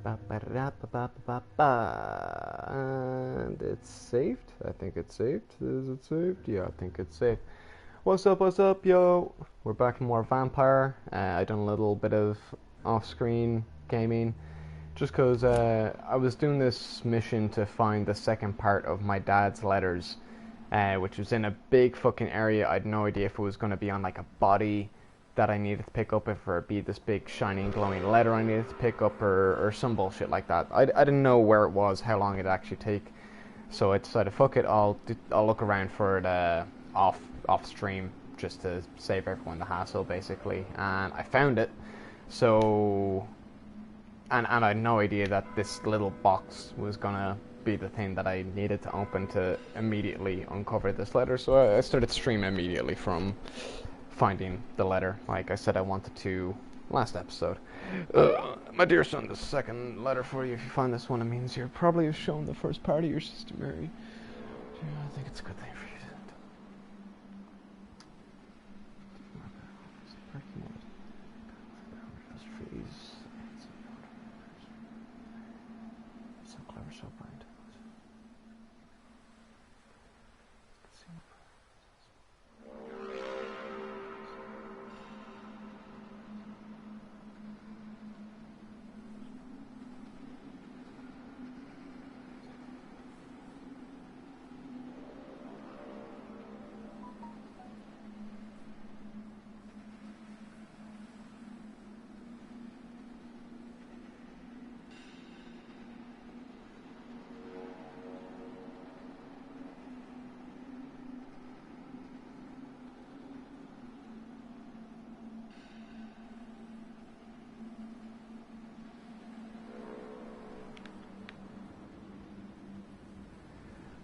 And it's saved. I think it's saved. Is it saved? Yeah, I think it's saved. What's up, yo? We're back in more Vampyr. I done a little bit of off-screen gaming just because I was doing this mission to find the second part of my dad's letters, which was in a big fucking area. I had no idea if it was going to be on like a body that I needed to pick up, if it be this big shining glowing letter I needed to pick up, or some bullshit like that. I didn't know where it was, how long it'd actually take, so I decided, fuck it, I'll look around for it off stream, just to save everyone the hassle, basically. And I found it, so and I had no idea that this little box was gonna be the thing that I needed to open to immediately uncover this letter. So I started streaming immediately from finding the letter, like I said I wanted to last episode. My dear son, the second letter for you. If you find this one, it means you're probably shown the first part of your sister Mary. Yeah, I think it's a good thing for you to so clever, so bright.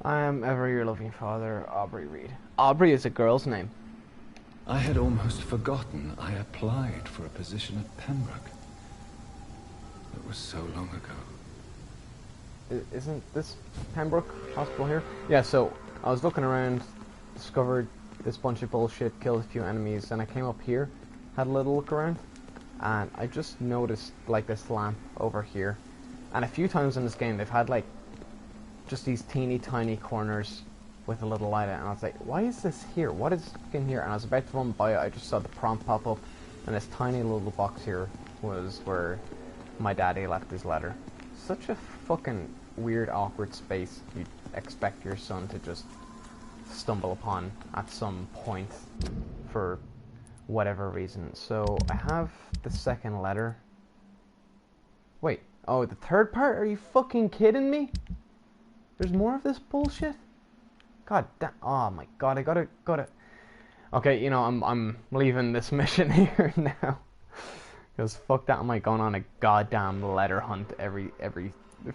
I am ever your loving father, Aubrey Reed. Aubrey is a girl's name. I had almost forgotten I applied for a position at Pembroke. It was so long ago. Isn't this Pembroke Hospital here? Yeah, so I was looking around, discovered this bunch of bullshit, killed a few enemies, and I came up here, had a little look around, and I just noticed like this lamp over here. And a few times in this game they've had like just these teeny tiny corners with a little light in it, and I was like, why is this here? What is fucking here? And I was about to run by it, I just saw the prompt pop up, and this tiny little box here was where my daddy left his letter. Such a fucking weird, awkward space you'd expect your son to just stumble upon at some point for whatever reason. So I have the second letter. Wait, oh, the third part? Are you fucking kidding me? There's more of this bullshit? God damn. Oh my god, I gotta. Okay, you know, I'm leaving this mission here now. Because fuck that, am I going on a goddamn letter hunt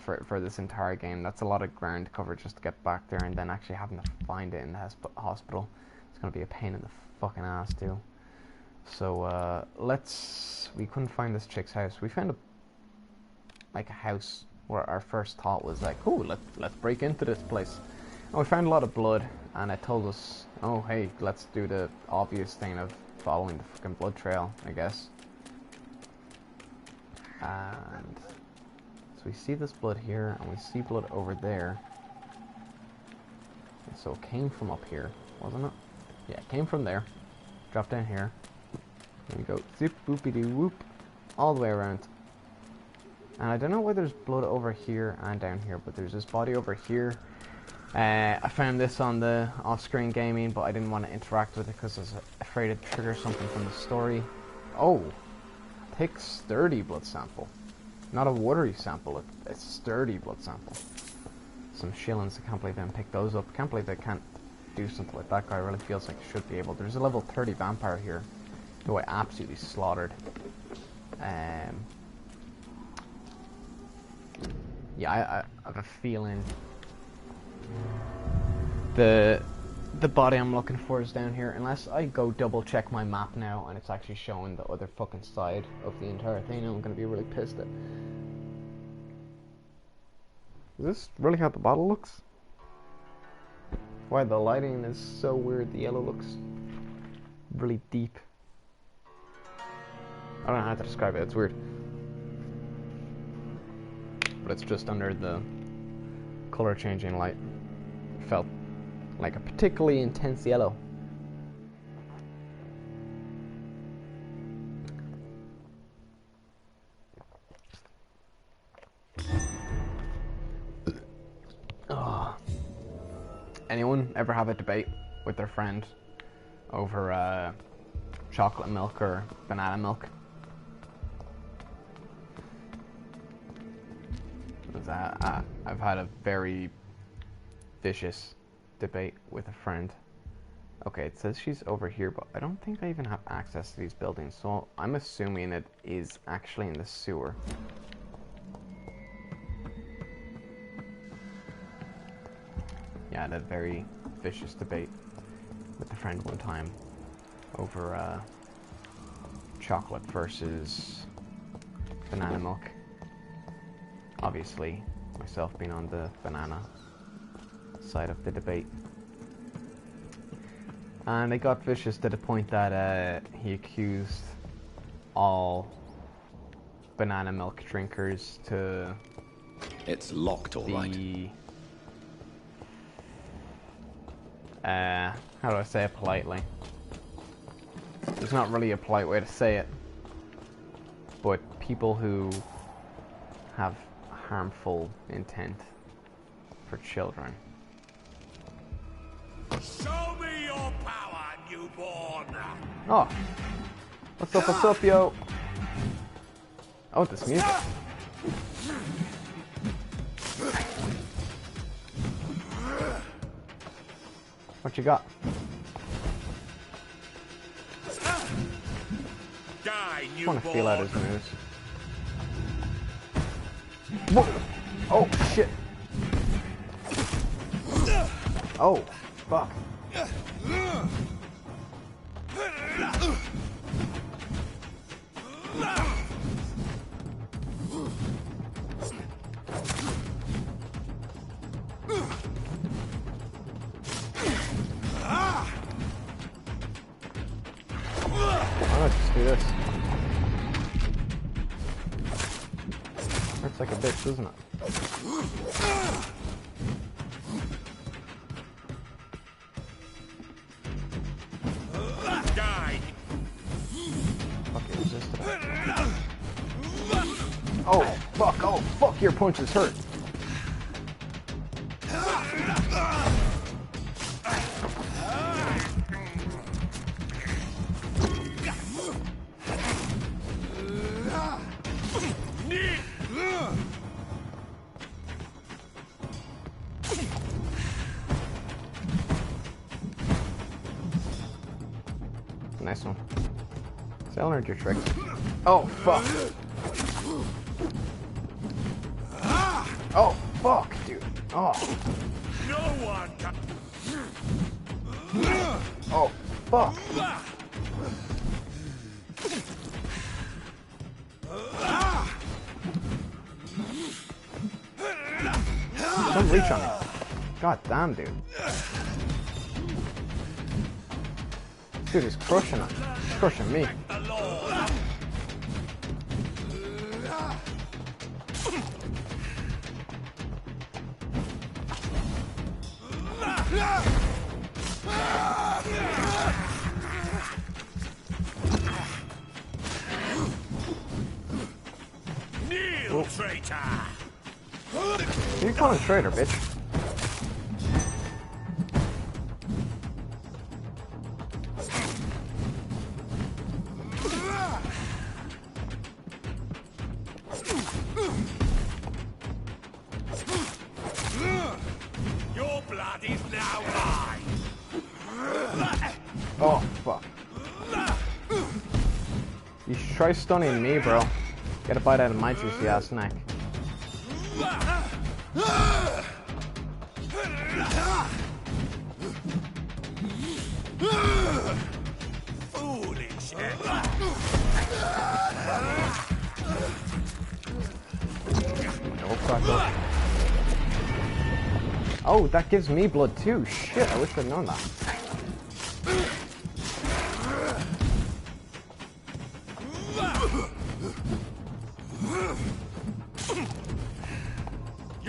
for this entire game? That's a lot of ground to cover just to get back there, and then actually having to find it in the hospital. It's gonna be a pain in the fucking ass too. So we couldn't find this chick's house. We found a house where our first thought was like, oh, let's break into this place. And we found a lot of blood, and it told us, oh hey, let's do the obvious thing of following the fucking blood trail, I guess. And so we see this blood here, and we see blood over there. And so it came from up here, wasn't it? Yeah, it came from there. Drop down here. There we go. Zip boopy doo whoop. All the way around. And I don't know why there's blood over here and down here, but there's this body over here. I found this on the off-screen gaming, but I didn't want to interact with it because I was afraid it'd trigger something from the story. Oh, thick, sturdy blood sample. Not a watery sample, a sturdy blood sample. Some shillings, I can't believe I didn't pick those up. Can't believe they can't do something like that guy. Really feels like I should be able. There's a level 30 vampire here, who I absolutely slaughtered. Yeah, I have a feeling the body I'm looking for is down here, unless I go double check my map now and it's actually showing the other fucking side of the entire thing. I'm gonna be really pissed at. Is this really how the bottle looks? Why the lighting is so weird, the yellow looks really deep. I don't know how to describe it, it's weird. but it's just under the color changing light. Felt like a particularly intense yellow. Oh. Anyone ever have a debate with their friend over chocolate milk or banana milk? I've had a very vicious debate with a friend. Okay, it says she's over here, but I don't think I even have access to these buildings, so I'm assuming it is actually in the sewer. Yeah, I had a very vicious debate with a friend one time over chocolate versus banana milk. Obviously, myself being on the banana side of the debate. And it got vicious to the point that he accused all banana milk drinkers to It's locked, all right. How do I say it politely? There's not really a polite way to say it, but people who have harmful intent for children. Show me your power, newborn! Oh! What's up, yo? Oh, this music. What you got? Die, I newborn! want to feel out his moves. Whoa! Oh, shit! Oh, fuck. Why not just do this? Hurts like a bitch, doesn't it? Die! Fucking resist it. Oh, fuck! Oh, fuck! Your punches hurt. Nice one. So I learned your tricks. Oh, fuck. Oh, fuck, dude. Oh. No one can... Oh, fuck. Don't reach on me. God damn, dude. Dude, he's crushing it. He's crushing me. The Lord! Kneel, traitor! Who you calling traitor, bitch? Your blood is now mine! Oh, fuck. You should try stunning me, bro. Get a bite out of my juicy ass neck. Foolish! Oh, fuck up. Oh, that gives me blood too. Shit, I wish I'd known that.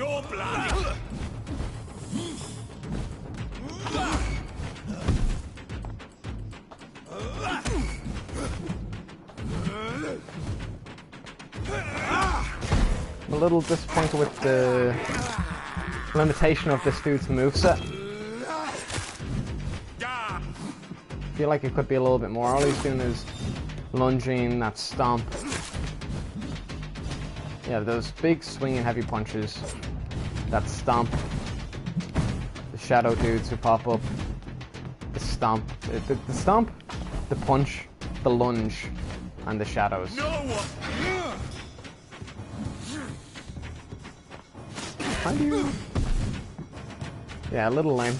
Your blood. I'm a little disappointed with the limitation of this dude's moveset. I feel like it could be a little bit more. All he's doing is lunging, that stomp. Yeah, those big swinging heavy punches, that stomp, the shadow dudes who pop up, the stomp, the stomp, the punch, the lunge, and the shadows. No one. How do you... Yeah, a little lame.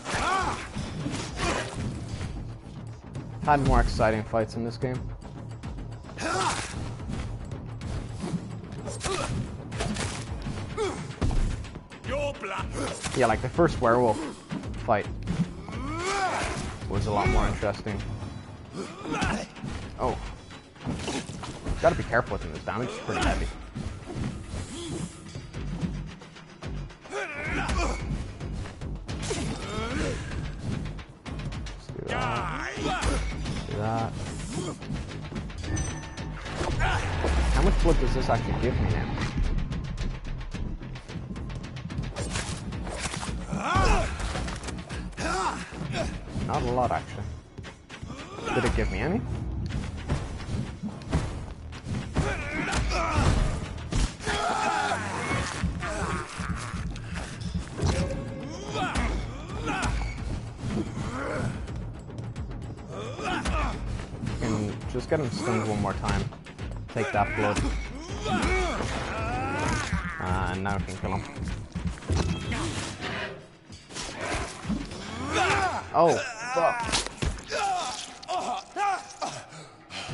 Had more exciting fights in this game. Your blood. Yeah, like the first werewolf fight was a lot more interesting. Oh. Gotta be careful with him, his damage is pretty heavy. That. How much blood does this actually give me now? Not a lot, actually. Did it give me any? Just get him stunned one more time. Take that blood. And now we can kill him. Oh, fuck.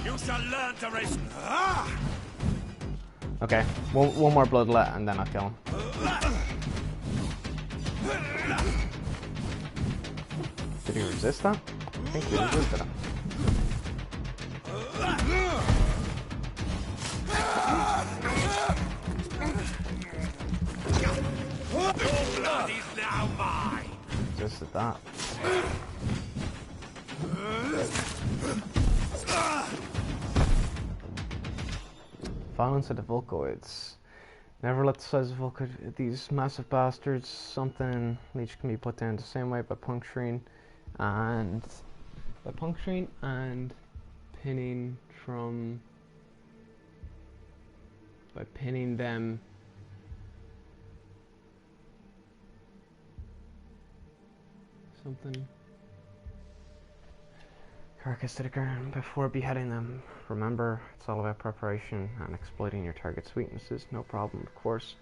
You shall learn to resist. Okay, one more bloodlet and then I'll kill him. Did he resist that? I think he resisted it. Your blood is now mine. Resisted that. Violence of the Volcoids. Never let the size of Volcoid, these massive bastards, something leech can be put down the same way by puncturing and pinning from by pinning them something carcass to the ground before beheading them. Remember, it's all about preparation and exploiting your target's weaknesses. No problem, of course.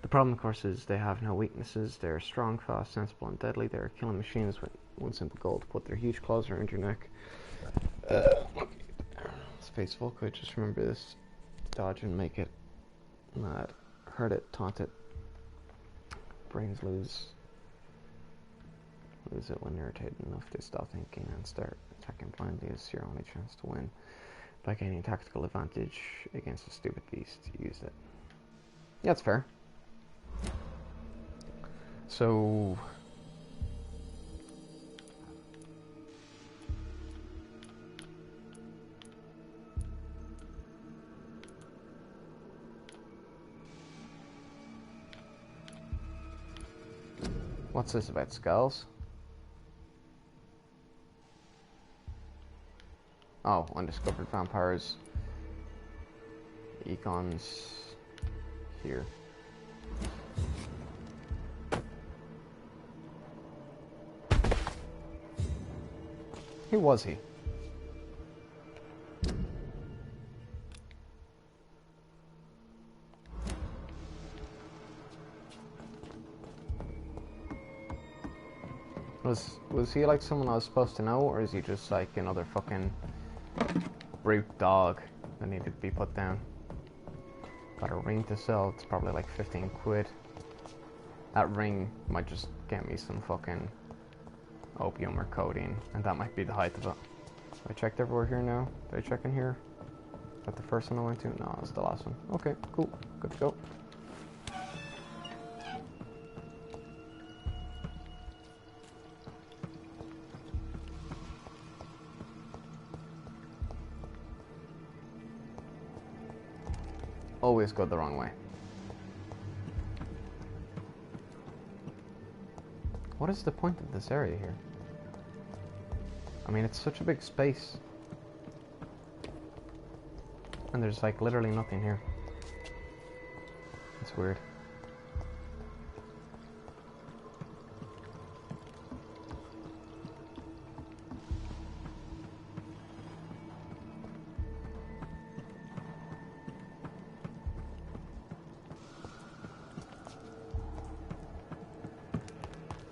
The problem, of course, is they have no weaknesses. They're strong, fast, sensible, and deadly. They're killing machines with one simple goal: to put their huge claws around your neck. Space Volcoid, just remember this. Dodge and make it mad. Hurt it, taunt it. Brains lose it when irritated enough. They stop thinking and start attacking blindly. Is your only chance to win. By gaining tactical advantage against a stupid beast, use it. Yeah, that's fair. So... what's this about skulls? Oh, undiscovered vampires. Econs here. Who was he? Was he like someone I was supposed to know, or is he just like another fucking brute dog that needed to be put down? Got a ring to sell, it's probably like 15 quid. That ring might just get me some fucking opium or codeine, and that might be the height of it. I checked everywhere here now. Did I check in here? Is that the first one I went to? No, it's the last one. Okay, cool. Good to go. always go the wrong way. What is the point of this area here? I mean, it's such a big space. And there's like literally nothing here. It's weird.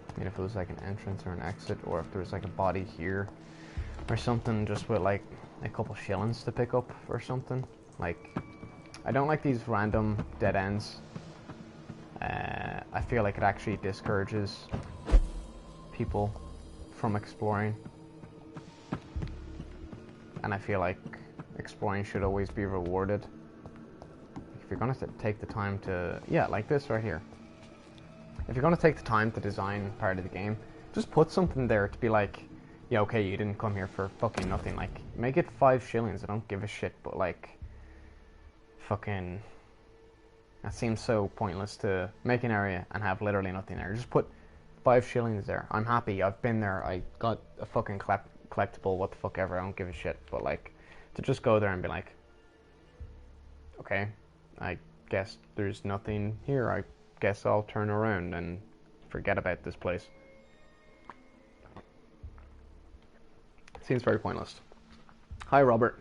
I mean, if it was like an entrance or an exit, or if there was like a body here or something, just with like a couple shillings to pick up or something. Like, I don't like these random dead ends. I feel like it actually discourages people from exploring, and I feel like exploring should always be rewarded. If you're gonna take the time to, yeah, like this right here. If you're gonna take the time to design part of the game, just put something there to be like, yeah, okay, you didn't come here for fucking nothing. Like, make it 5 shillings. I don't give a shit, but like, fucking, that seems so pointless to make an area and have literally nothing there. Just put 5 shillings there. I'm happy. I've been there. I got a fucking collectible. What the fuck ever. I don't give a shit. But like, to just go there and be like, okay, I guess there's nothing here. I guess I'll turn around and forget about this place. Seems very pointless. Hi, Robert.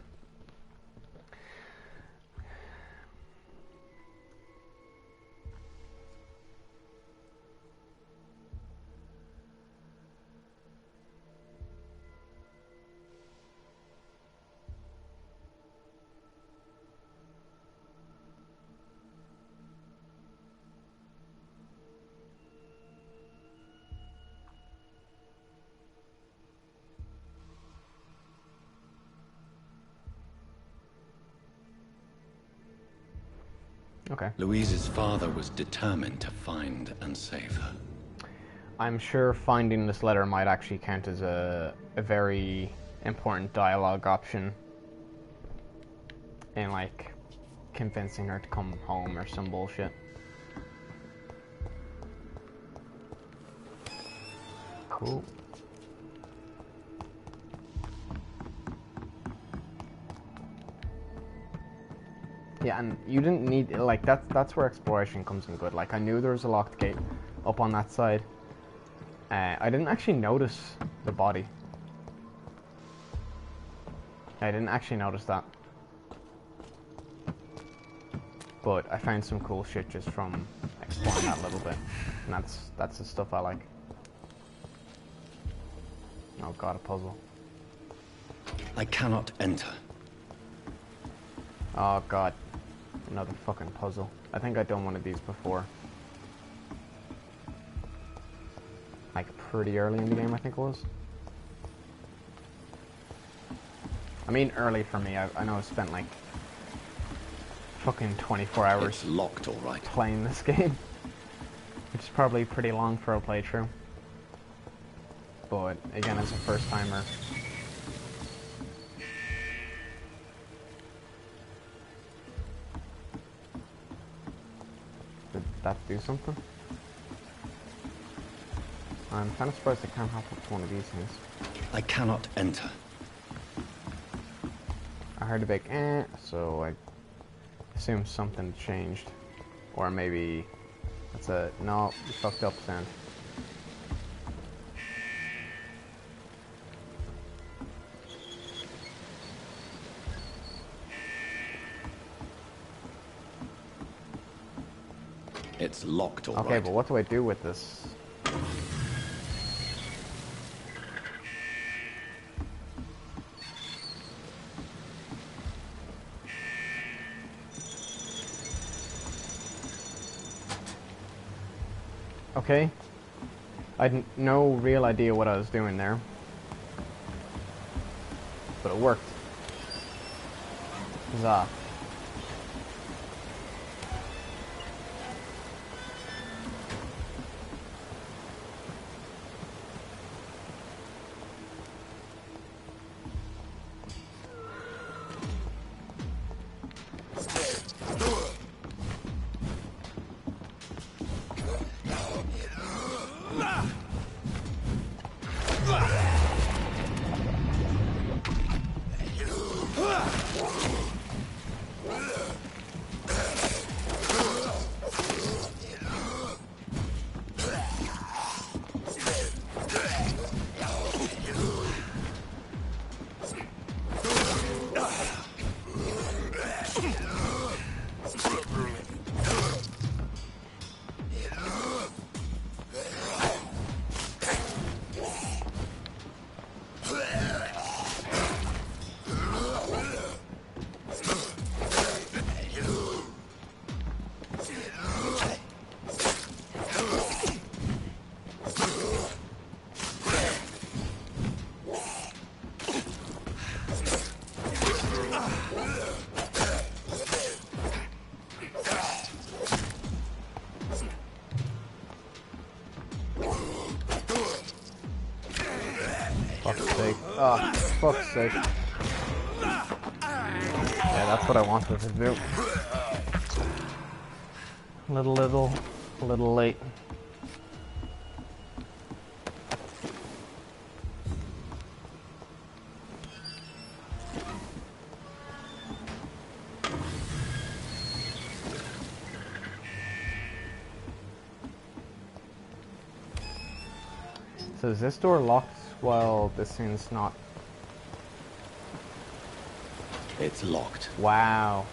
Okay. Louise's father was determined to find and save her. I'm sure finding this letter might actually count as a very important dialogue option in, like, convincing her to come home or some bullshit. Cool. Yeah, and you didn't need, like, that's where exploration comes in good. Like, I knew there was a locked gate up on that side. I didn't actually notice the body. I didn't actually notice that. But I found some cool shit just from exploring that a little bit. And that's the stuff I like. Oh god, a puzzle. I cannot enter. Oh god. Another fucking puzzle. I think I've done one of these before. Like pretty early in the game, I think it was. I mean early for me. I know I spent like fucking 24 hours It's locked, all right. playing this game. Which is probably pretty long for a playthrough. But again, as a first timer, did that do something? I'm kind of surprised I can't hop up to one of these things. I cannot enter. I heard a big so I assume something changed. Or maybe that's a no, you fucked up sound. It's locked, all right. Okay, but what do I do with this? Okay. I had no real idea what I was doing there. But it worked. Huzzah. fuck's sake. Oh, fuck's sake. Yeah, that's what I wanted to do. A little late. So is this door locked while this thing's not? It's locked. Wow.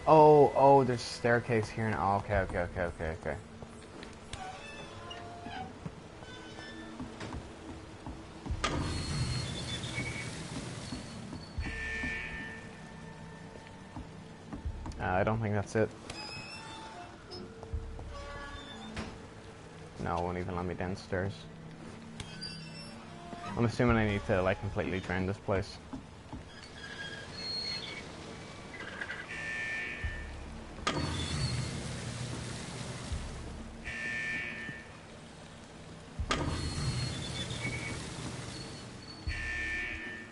Oh, there's a staircase here now. Oh, okay. I don't think that's it. No, it won't even let me downstairs. I'm assuming I need to, like, completely drain this place.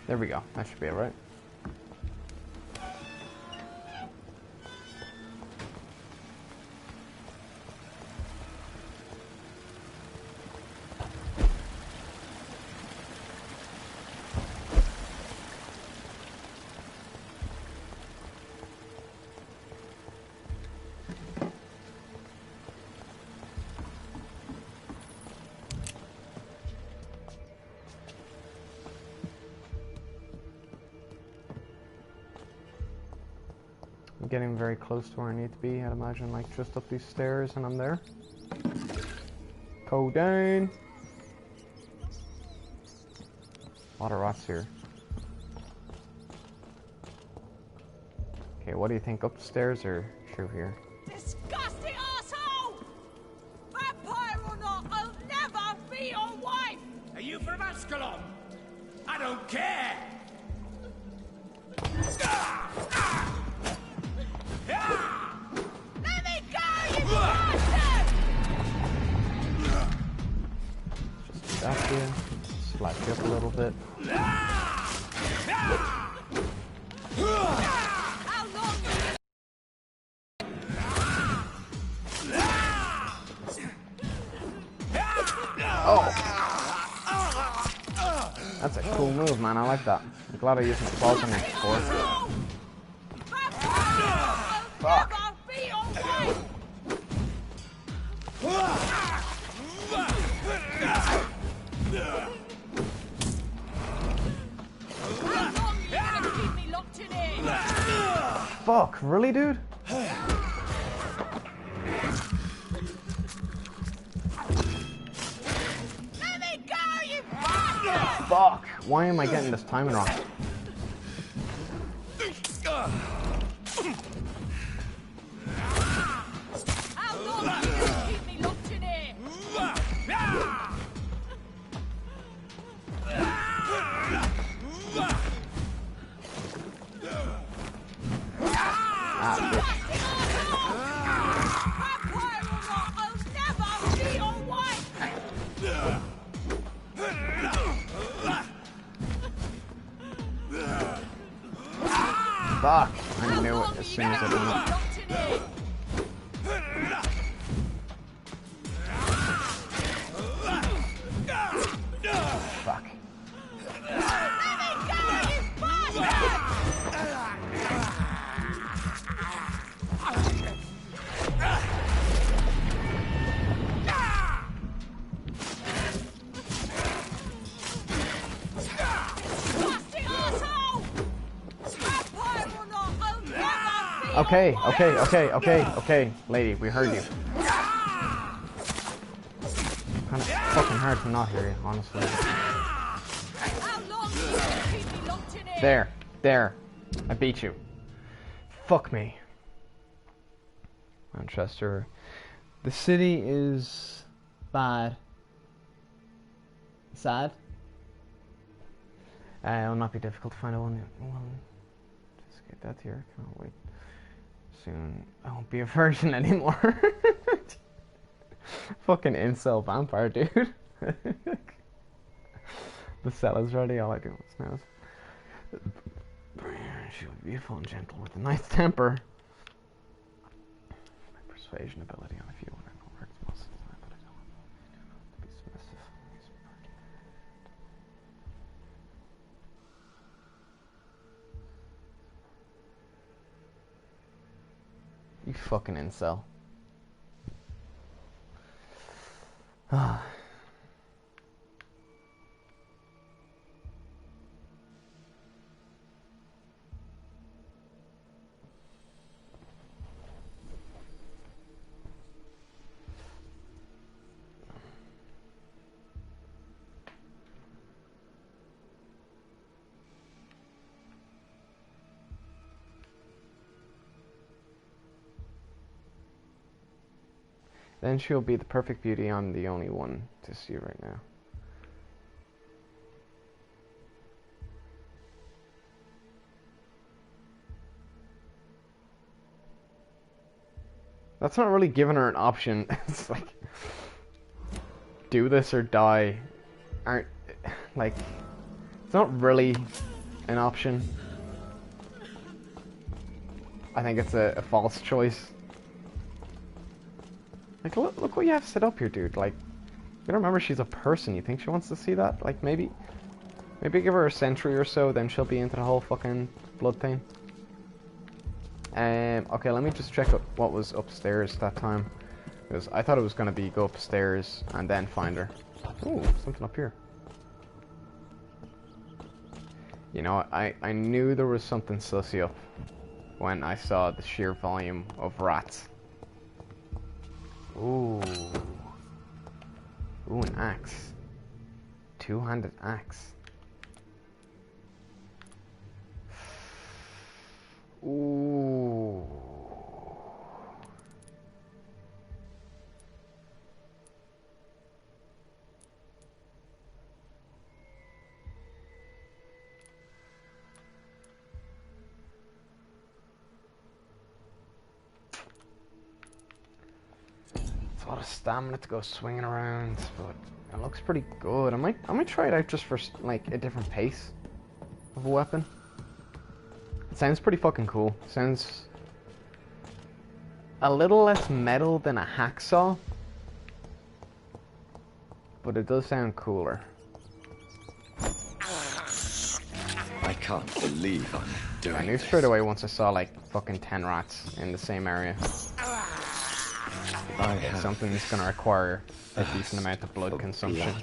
There we go. That should be alright. I'm getting very close to where I need to be. I'd imagine, like, just up these stairs and I'm there. Go down. A lot of rats here. Okay, what do you think? Upstairs or through here? Disgusting asshole! Vampire or not, I'll never be your wife! Are you from Ascalon? I don't care! Let me go, you bastard! Just stop you. Slap you up a little bit. How long will That's a cool move, man. I like that. I'm glad I used my claws on it before. Fuck. never be your wife! How long are you gonna keep me locked in here? Fuck, really, dude? Let me go, you bastard! Fuck. Why am I getting this timing wrong? How long are you gonna keep me locked in here? Ah, bitch. Vampire or not, I'll never be your wife! Fuck. I knew it as soon as I done it. Locked in here. Fuck. Let me go, you bastard! Disgusting asshole! Vampire or not, I'll never be Okay, lady, we heard you. Kinda fucking hard to not hear you, honestly. How long are you gonna keep me locked in here? There. I beat you. Fuck me. Manchester. The city is bad. Sad. It will not be difficult to find a one. Just get that here. Can't wait. Soon I won't be a virgin anymore. Fucking incel vampire, dude. The cell is ready. All I do is now. She will be beautiful and gentle with a nice temper. My persuasion ability on a few when I know works most of the time, but I don't want to be submissive. You fucking incel. Ah. Then she'll be the perfect beauty. I'm the only one to see right now. That's not really giving her an option. It's like, do this or die. Aren't, like, it's not really an option. I think it's a false choice. Like, look what you have set up here, dude. Like, you don't remember she's a person. You think she wants to see that? Like, maybe give her a century or so, then she'll be into the whole fucking blood thing. Okay, let me just check out what was upstairs that time. Because I thought it was going to be go upstairs and then find her. Ooh, something up here. You know, I knew there was something sussy up when I saw the sheer volume of rats. Ooh. Ooh, an axe. Two-handed axe. Ooh. It's a lot of stamina to go swinging around, but it looks pretty good. I might try it out just for like a different pace of a weapon. It sounds pretty fucking cool. Sounds a little less metal than a hacksaw, but it does sound cooler. I can't believe I'm doing I knew this. straight away once I saw like fucking 10 rats in the same area. Something that's gonna require a decent amount of blood consumption.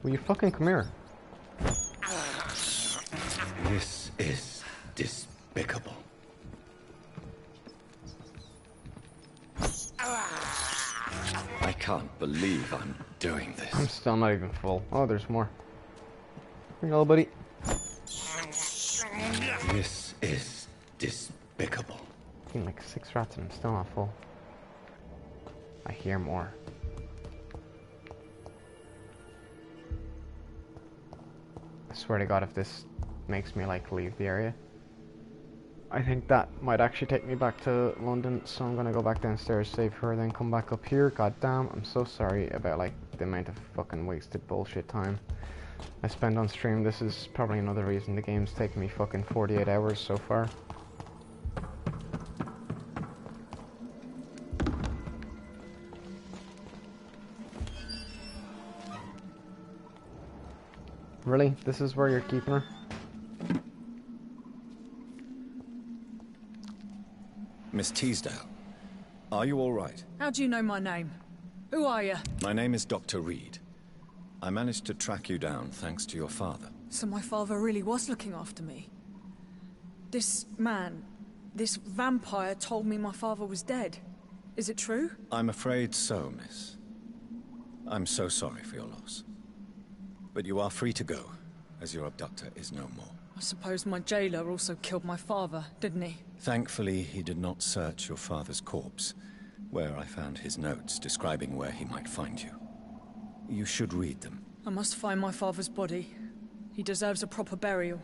Will you fucking come here? This is despicable. I can't believe I'm doing this. I'm still not even full. Oh, there's more. Here you go, buddy. This is despicable. I've eaten like 6 rats and I'm still not full. I hear more. I swear to God, if this makes me like leave the area, I think that might actually take me back to London, so I'm gonna go back downstairs, save her, then come back up here. God damn, I'm so sorry about like the amount of fucking wasted bullshit time I spend on stream. This is probably another reason the game's taken me fucking 48 hours so far. Really? This is where you're keeping her? Miss Teasdale, are you all right? How do you know my name? Who are you? My name is Dr. Reed. I managed to track you down thanks to your father. So my father really was looking after me. This man, this vampire told me my father was dead. Is it true? I'm afraid so, miss. I'm so sorry for your loss. But you are free to go, as your abductor is no more. I suppose my jailer also killed my father, didn't he? Thankfully, he did not search your father's corpse, where I found his notes describing where he might find you. You should read them. I must find my father's body. He deserves a proper burial.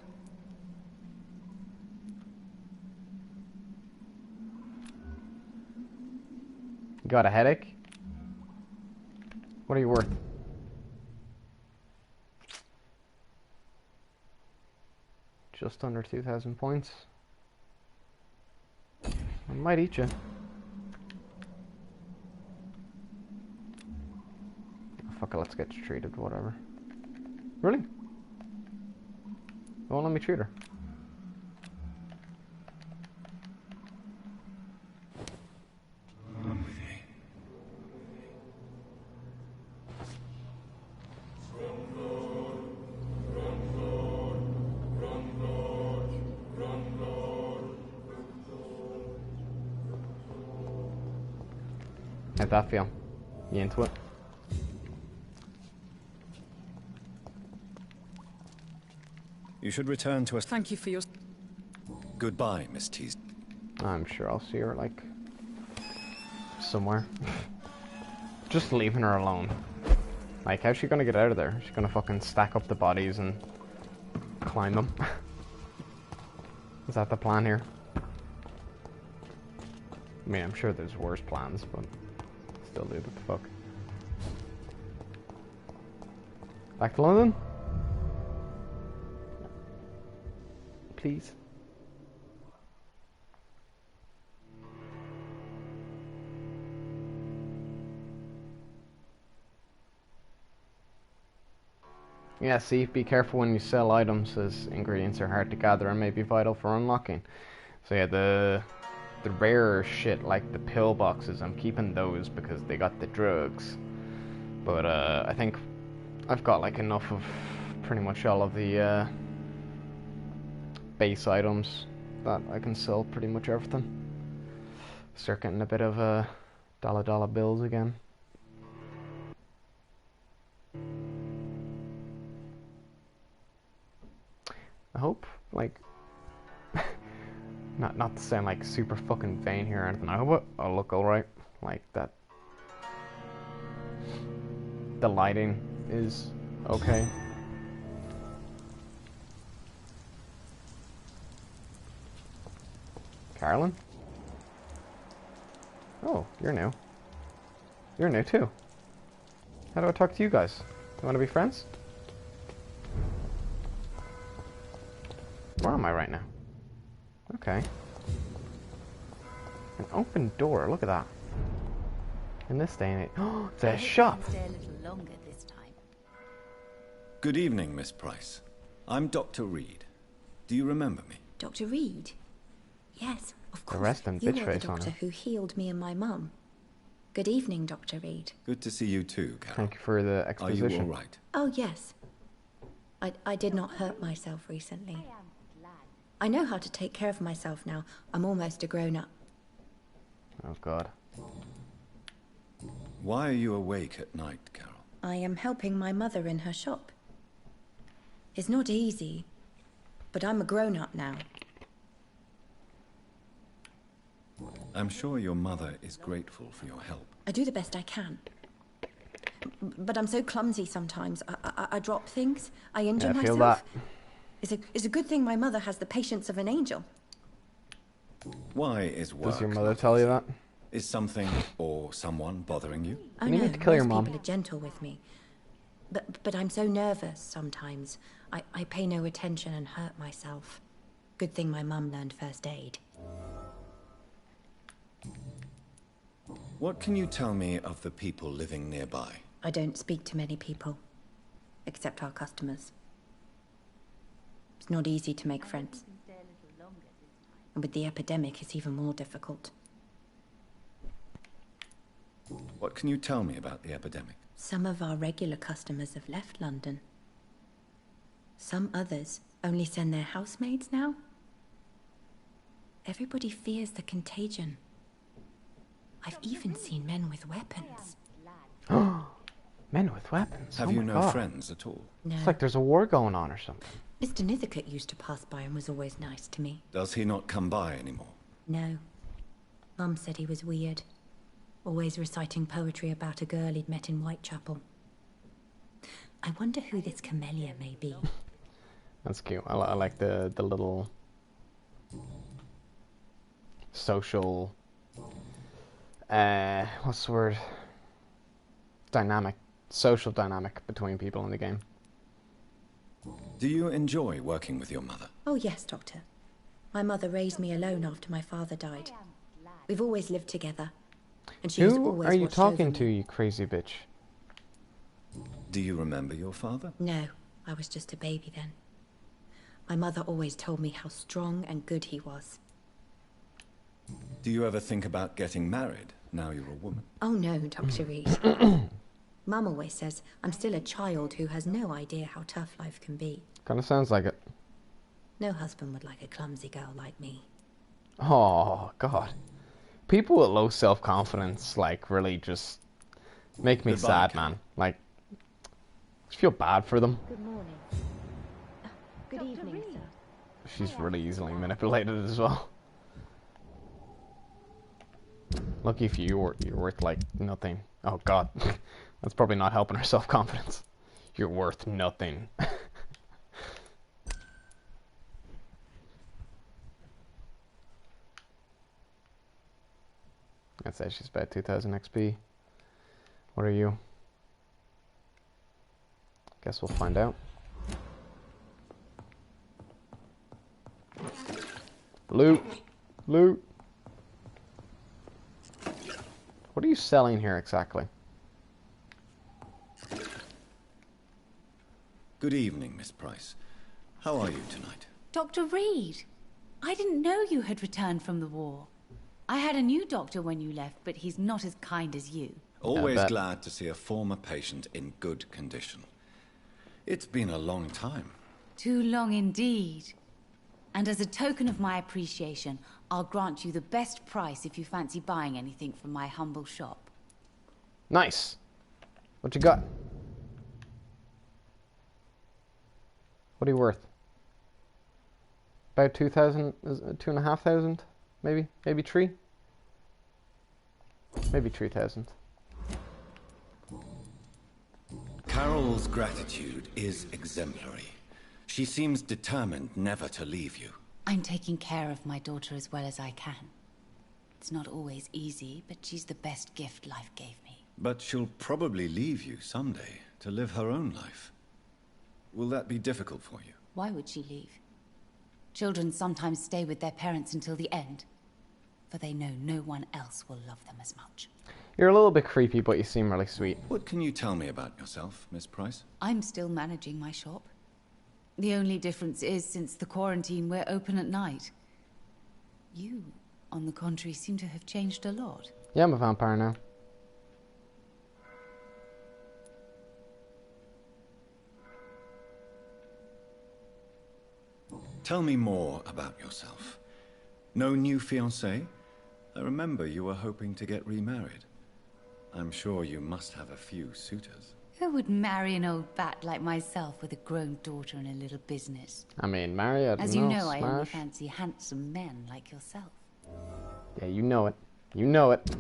Got a headache? What are you worth? Just under 2,000 points. I might eat you. Fuck it, let's get treated, whatever. Really? They won't let me treat her. How'd that feel? You into it? You should return to us. Thank you for your... Goodbye, Miss Teasdale. I'm sure I'll see her, like, somewhere. Just leaving her alone. Like, how's she gonna get out of there? She's gonna fucking stack up the bodies and climb them. Is that the plan here? I mean, I'm sure there's worse plans, but still, dude, what the fuck? Back to London? Please. Yeah, see, be careful when you sell items, as ingredients are hard to gather and may be vital for unlocking. So yeah, the rarer shit, like the pill boxes, I'm keeping those because they got the drugs. But I think I've got like enough of pretty much all of the base items that I can sell pretty much everything. Start getting a bit of dollar bills again. I hope, like, not to sound like super fucking vain here or anything, I hope I'll look alright. Like, that the lighting is okay. Carolyn? Oh, you're new. You're new too. How do I talk to you guys? Do you want to be friends? Where am I right now? Okay. An open door, look at that. In this day and age. Oh, it's a shop! Stay a little longer this time. Good evening, Miss Price. I'm Dr. Reed. Do you remember me? Dr. Reed? Yes, of course. The rest and you bitch are the face on doctor her. who healed me and my mum. Good evening, Dr. Reed. Good to see you too, Carol. Thank you for the Are exposition. you all right? Oh, yes. I did not hurt myself recently. I know how to take care of myself now. I'm almost a grown-up. Oh god. Why are you awake at night, Carol? I am helping my mother in her shop. It's not easy, but I'm a grown-up now. I'm sure your mother is grateful for your help. I do the best I can. But I'm so clumsy sometimes. I drop things. I injure I feel myself. that. It's a good thing my mother has the patience of an angel. Why is work? Does your mother not tell you easy? that? Is something or someone bothering you? I You know need to kill your most mom. people are gentle with me, but I'm so nervous sometimes. I pay no attention and hurt myself. Good thing my mum learned first aid. What can you tell me of the people living nearby? I don't speak to many people, except our customers. It's not easy to make friends. And with the epidemic, it's even more difficult. What can you tell me about the epidemic? Some of our regular customers have left London. Some others only send their housemaids now. Everybody fears the contagion. I've even seen men with weapons. Men with weapons. Have Oh you my no God. friends at all? No. It's like there's a war going on or something. Mr. Nithercott used to pass by and was always nice to me. Does he not come by anymore? No. Mum said he was weird. Always reciting poetry about a girl he'd met in Whitechapel. I wonder who this camellia may be. That's cute. I like the little social what's the word? Social dynamic between people in the game. Do you enjoy working with your mother? Oh, yes, Doctor. My mother raised me alone after my father died. We've always lived together. And she has Who always are you watched over talking to, me. you crazy bitch? Do you remember your father? No, I was just a baby then. My mother always told me how strong and good he was. Do you ever think about getting married, now you're a woman? Oh no, Dr. Reed. Mum always says I'm still a child who has no idea how tough life can be. Kinda sounds like it. No husband would like a clumsy girl like me. Oh, God. People with low self-confidence, like, really just make me Goodbye, sad, Carol. man. Like, I feel bad for them. Good morning. Good evening, sir. She's really easily manipulated as well. Lucky for you, you're worth, like, nothing. Oh, God. That's probably not helping her self-confidence. You're worth nothing. I'd say she's about 2000 XP. What are you? Guess we'll find out. Loot! Loot! What are you selling here exactly? Good evening, Miss Price. How are you tonight? Dr. Reed, I didn't know you had returned from the war. I had a new doctor when you left, but he's not as kind as you. Always bet. glad to see a former patient in good condition. It's been a long time. Too long indeed. And as a token of my appreciation, I'll grant you the best price if you fancy buying anything from my humble shop. Nice! What you got? What are you worth? About 2,000, 2,500? Maybe? Maybe 3? Maybe 3,000. Carol's gratitude is exemplary. She seems determined never to leave you. I'm taking care of my daughter as well as I can. It's not always easy, but she's the best gift life gave me. But she'll probably leave you someday to live her own life. Will that be difficult for you? Why would she leave? Children sometimes stay with their parents until the end, for they know no one else will love them as much. You're a little bit creepy, but you seem really sweet. What can you tell me about yourself, Miss Price? I'm still managing my shop. The only difference is, since the quarantine, we're open at night. You, on the contrary, seem to have changed a lot. Yeah, I'm a vampire now. Tell me more about yourself. No new fiancé? I remember you were hoping to get remarried. I'm sure you must have a few suitors. Who would marry an old bat like myself with a grown daughter and a little business? I mean, marry, I don't As you know, smash. I only fancy handsome men like yourself. Yeah, you know it. You know it.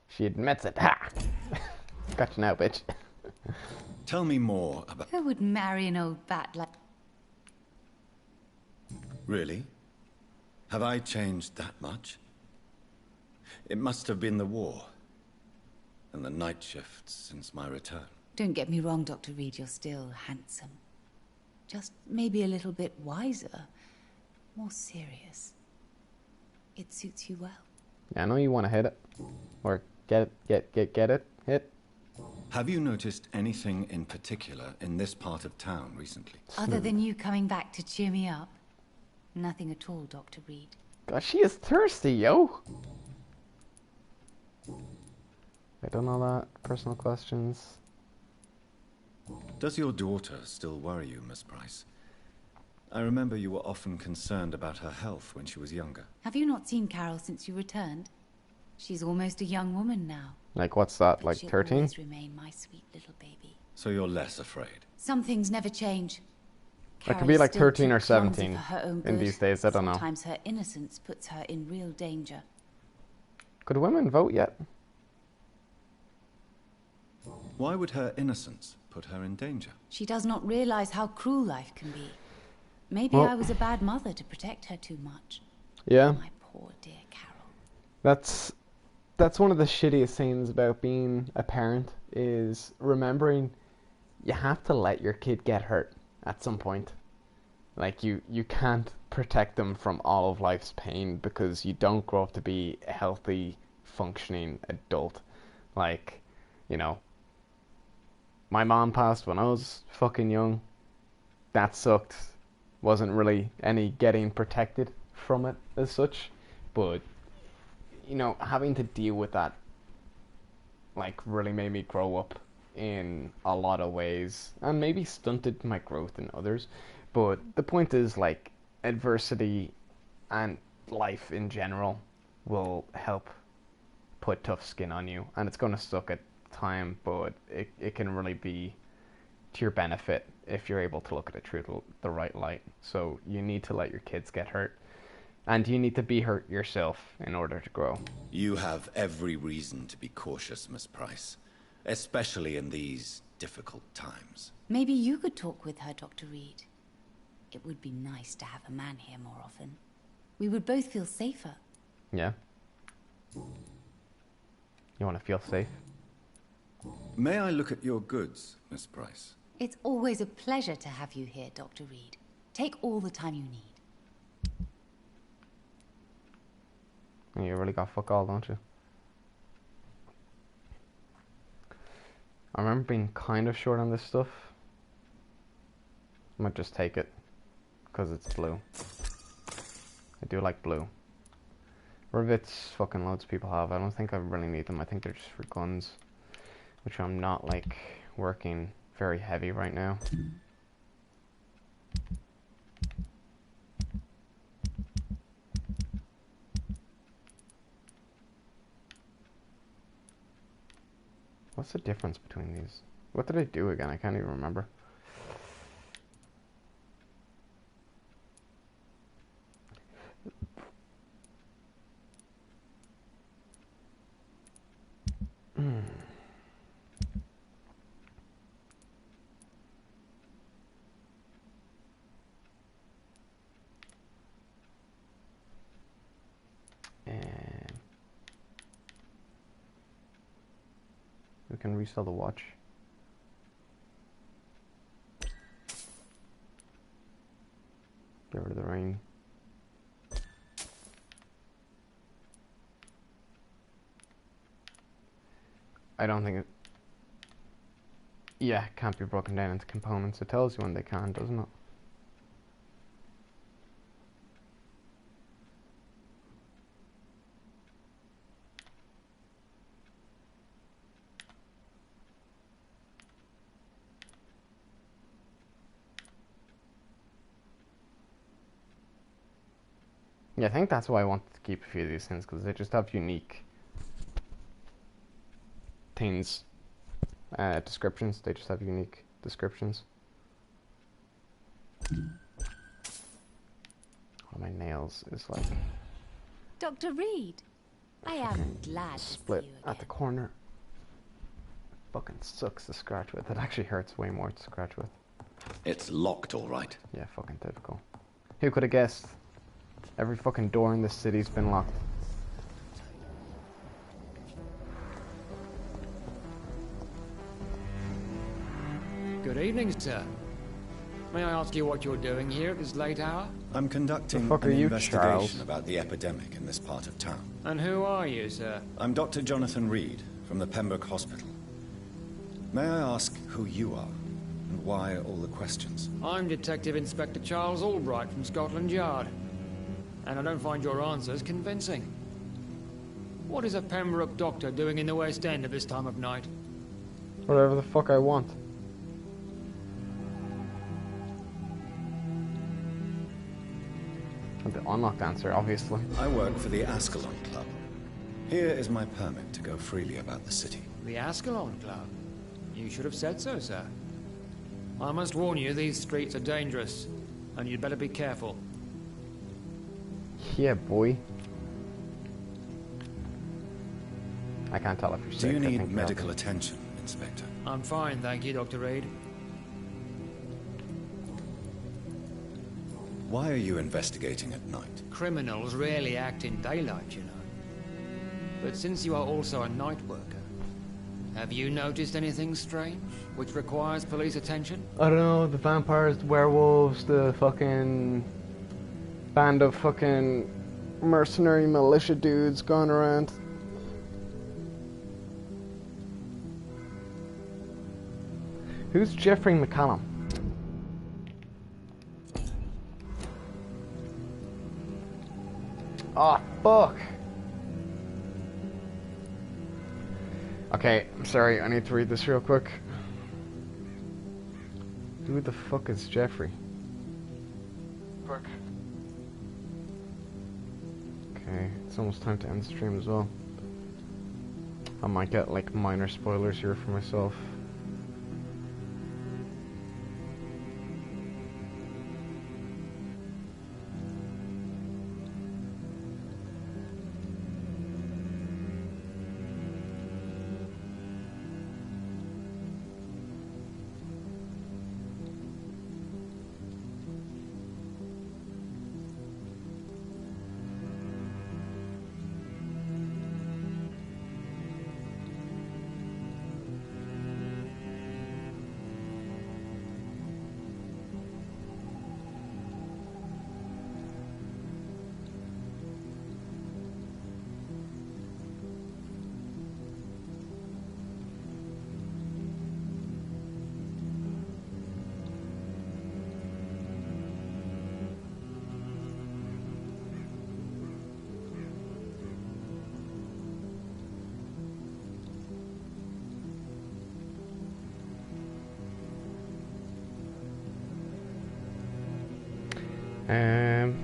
She admits it. Ha! Got you now, bitch. Tell me more about... Who would marry an old bat like... Really? Have I changed that much? It must have been the war. And the night shifts since my return. Don't get me wrong, Dr. Reed, you're still handsome. Just maybe a little bit wiser. More serious. It suits you well. Yeah, I know you want to hit it. Or get it. Hit. Have you noticed anything in particular in this part of town recently? Other than you coming back to cheer me up? Nothing at all, Dr. Reed. God, she is thirsty, yo. I don't know that. Personal questions. Does your daughter still worry you, Miss Price? I remember you were often concerned about her health when she was younger. Have you not seen Carol since you returned? She's almost a young woman now. Like, what's that? But Like she'll 13? always remain my sweet little baby. So you're less afraid? Some things never change. That could be like Carol's 13 still or too clumsy 17 for her own in good. these days, I don't know. Sometimes her innocence puts her in real danger. Could women vote yet? Why would her innocence put her in danger? She does not realize how cruel life can be. Maybe Well- I was a bad mother to protect her too much. Yeah. My poor dear Carol. That's one of the shittiest things about being a parent, is remembering you have to let your kid get hurt at some point. Like, you can't protect them from all of life's pain because you don't grow up to be a healthy, functioning adult. Like, you know, my mom passed when I was fucking young. That sucked. Wasn't really any getting protected from it as such. But, you know, having to deal with that, like, really made me grow up in a lot of ways. And maybe stunted my growth in others. But the point is, like, adversity and life in general will help put tough skin on you. And it's going to suck at time, but it can really be to your benefit if you're able to look at it through the right light. So you need to let your kids get hurt. And you need to be hurt yourself in order to grow. You have every reason to be cautious, Miss Price. Especially in these difficult times. Maybe you could talk with her, Dr. Reed. It would be nice to have a man here more often. We would both feel safer. Yeah. You want to feel safe? May I look at your goods, Miss Price? It's always a pleasure to have you here, Dr. Reed. Take all the time you need. You really got fuck all, don't you? I remember being kind of short on this stuff. I might just take it. Because it's blue. I do like blue. Rivets, fucking loads of people have. I don't think I really need them. I think they're just for guns. Which I'm not, like, working very heavy right now. What's the difference between these? What did I do again? I can't even remember. And we can resell the watch. Get rid of the ring. I don't think it... Yeah, it can't be broken down into components. It tells you when they can, doesn't it? Yeah, I think that's why I wanted to keep a few of these things, because they just have unique things, descriptions. They just have unique descriptions. One of my nails is like Dr. Reed, I am glad to split see you at the corner. Fucking sucks to scratch with. It actually hurts way more to scratch with. It's locked, all right. Yeah, fucking typical. Who could have guessed? Every fucking door in this city's been locked. Good evening, sir. May I ask you what you're doing here at this late hour? I'm conducting The fuck are an you, investigation Charles? about the epidemic in this part of town. And who are you, sir? I'm Dr. Jonathan Reed from the Pembroke Hospital. May I ask who you are and why all the questions? I'm Detective Inspector Charles Albright from Scotland Yard. And I don't find your answers convincing. What is a Pembroke doctor doing in the West End at this time of night? Whatever the fuck I want. The unlocked answer, obviously. I work for the Ascalon Club. Here is my permit to go freely about the city. The Ascalon Club? You should have said so, sir. I must warn you, these streets are dangerous, and you'd better be careful. Yeah, boy. I can't tell if you're sick. Do you I need think you're medical healthy. attention, Inspector? I'm fine, thank you, Dr. Reed. Why are you investigating at night? Criminals rarely act in daylight, you know. But since you are also a night worker, Have you noticed anything strange, which requires police attention? I don't know, the vampires, the werewolves, the fucking band of fucking mercenary militia dudes going around. Who's Jeffrey McCallum? Oh, fuck. Okay, I'm sorry, I need to read this real quick. Who the fuck is Jeffrey? Fuck. Okay, it's almost time to end the stream as well. I might get like minor spoilers here for myself. Um,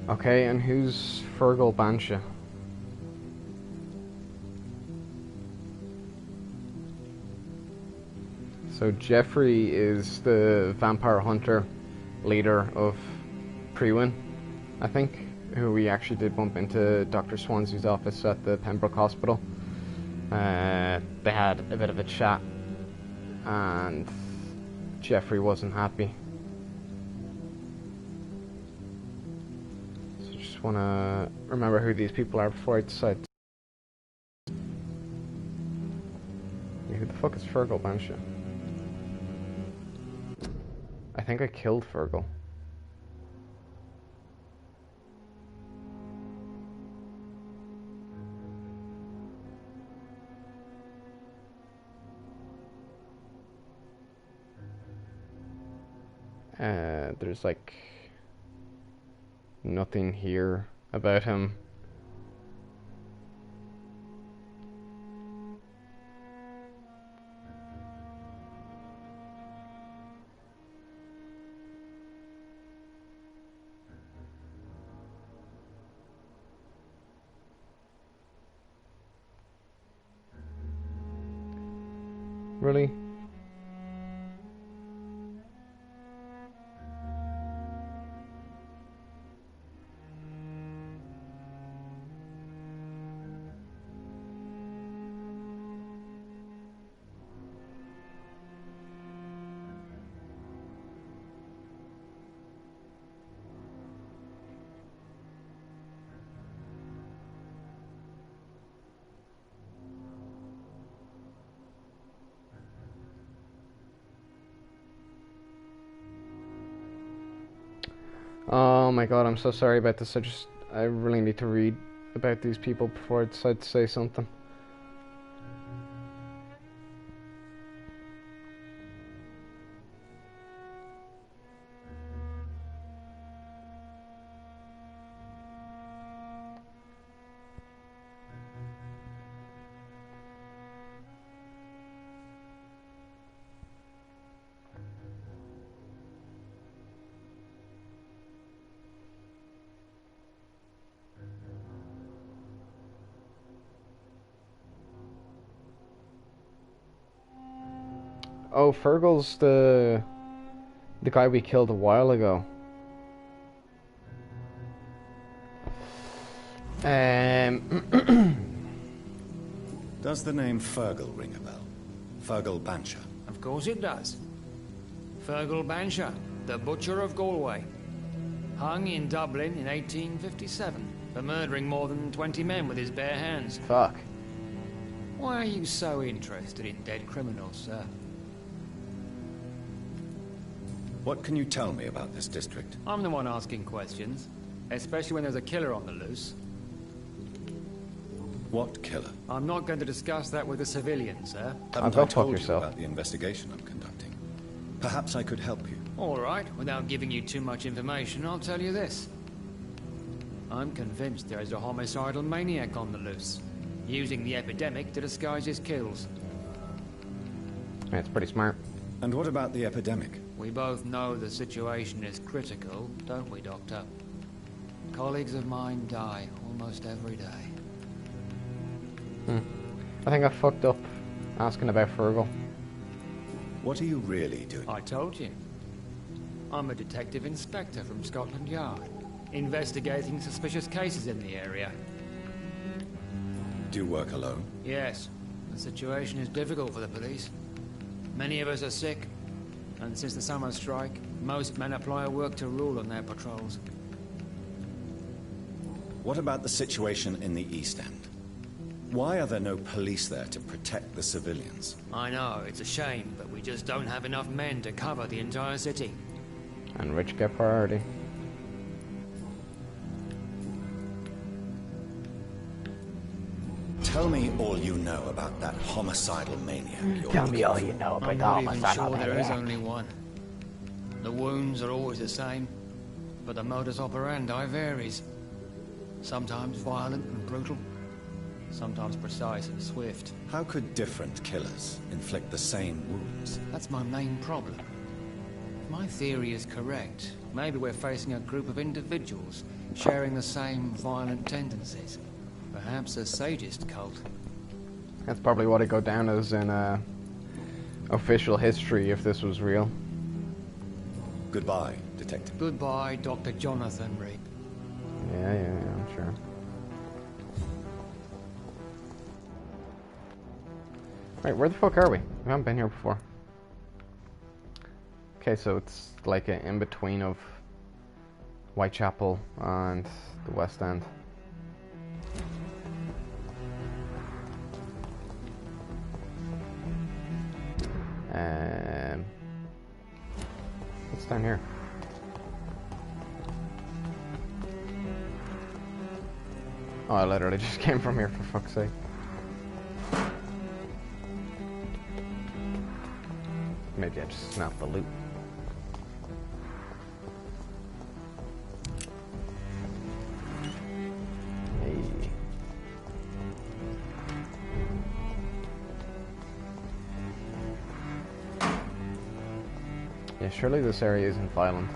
okay, and who's Fergal Bansha? So Jeffrey is the vampire hunter leader of Prewin, I think, who we actually did bump into Dr. Swansea's office at the Pembroke Hospital. They had a bit of a chat, and Jeffrey wasn't happy. So just want to remember who these people are before I decide. Who the fuck is Fergal Bansha? I think I killed Fergal. There's like nothing here about him. Really? Oh my god, I'm so sorry about this. I really need to read about these people before I decide to say something. Oh, Fergal's the guy we killed a while ago. Does the name Fergal ring a bell? Fergal Bansha. Of course it does. Fergal Bansha, the Butcher of Galway. Hung in Dublin in 1857 for murdering more than 20 men with his bare hands. Fuck. Why are you so interested in dead criminals, sir? What can you tell me about this district? I'm the one asking questions, especially when there's a killer on the loose. What killer? I'm not going to discuss that with the civilians, sir. Haven't go I fuck told you yourself. about the investigation I'm conducting? Perhaps I could help you. All right, without giving you too much information, I'll tell you this. I'm convinced there is a homicidal maniac on the loose, using the epidemic to disguise his kills. Yeah, it's pretty smart. And what about the epidemic? We both know the situation is critical, don't we, Doctor? Colleagues of mine die almost every day. I think I fucked up asking about Fergal. What are you really doing? I told you. I'm a detective inspector from Scotland Yard, investigating suspicious cases in the area. Do you work alone? Yes, the situation is difficult for the police. Many of us are sick, and since the summer strike, most men apply a work to rule on their patrols. What about the situation in the East End? Why are there no police there to protect the civilians? I know, it's a shame, but we just don't have enough men to cover the entire city. And rich get priority. Tell me all you know about that homicidal maniac you're Tell me looking all for. you know about I'm the not even homicidal sure there is maniac. only one. The wounds are always the same, but the modus operandi varies. Sometimes violent and brutal, sometimes precise and swift. How could different killers inflict the same wounds? That's my main problem. If my theory is correct, maybe we're facing a group of individuals sharing the same violent tendencies. Perhaps a sadist cult. That's probably what it go down as in official history if this was real. Goodbye, Detective. Goodbye, Dr. Jonathan Reed. Yeah, I'm sure. Right, where the fuck are we? We haven't been here before. Okay, so it's like an in-between of Whitechapel and the West End. What's down here? Oh, I literally just came from here, for fuck's sake. Maybe I just snapped the loot. Hey. Yeah, surely this area isn't violent.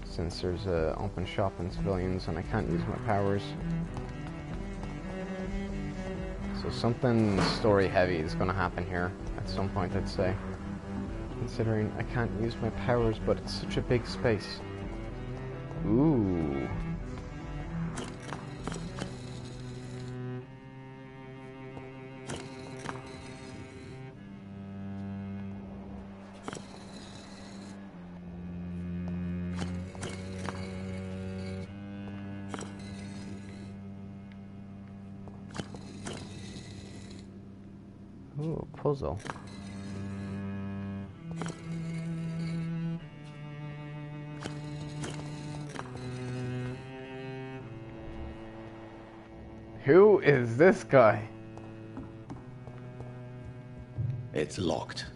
Since there's a open shop and civilians and I can't use my powers. So something story heavy is gonna happen here at some point, I'd say. Considering I can't use my powers, but it's such a big space. Ooh. Ooh, puzzle. Who is this guy? It's locked.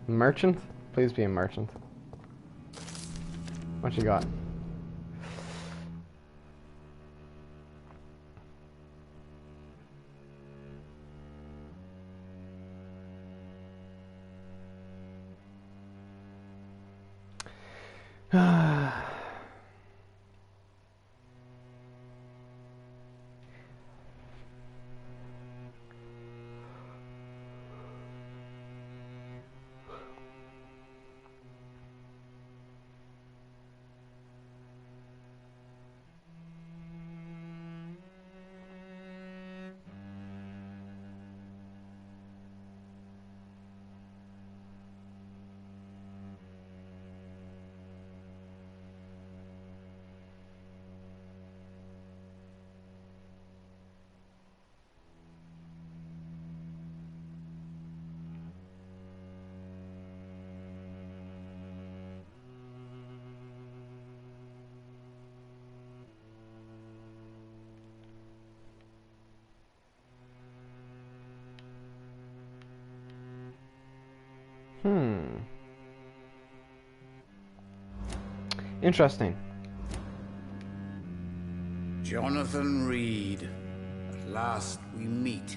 Merchant? Please be a merchant. What you got? Interesting. Jonathan Reed. At last we meet.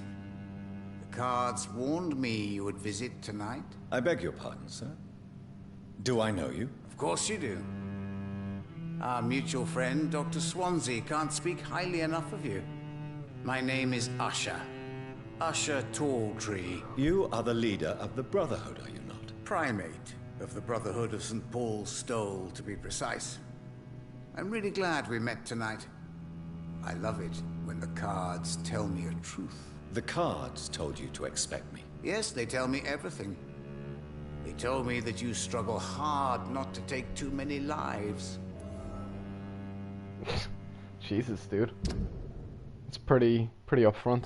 The cards warned me you would visit tonight. I beg your pardon, sir. Do I know you? Of course you do. Our mutual friend, Dr. Swansea, can't speak highly enough of you. My name is Usher. Usher Talltree. You are the leader of the Brotherhood, are you not? Primate of the Brotherhood of St. Paul's Stole, to be precise. I'm really glad we met tonight. I love it when the cards tell me a truth. The cards told you to expect me. Yes, they tell me everything. They told me that you struggle hard not to take too many lives. Jesus, dude. It's pretty upfront.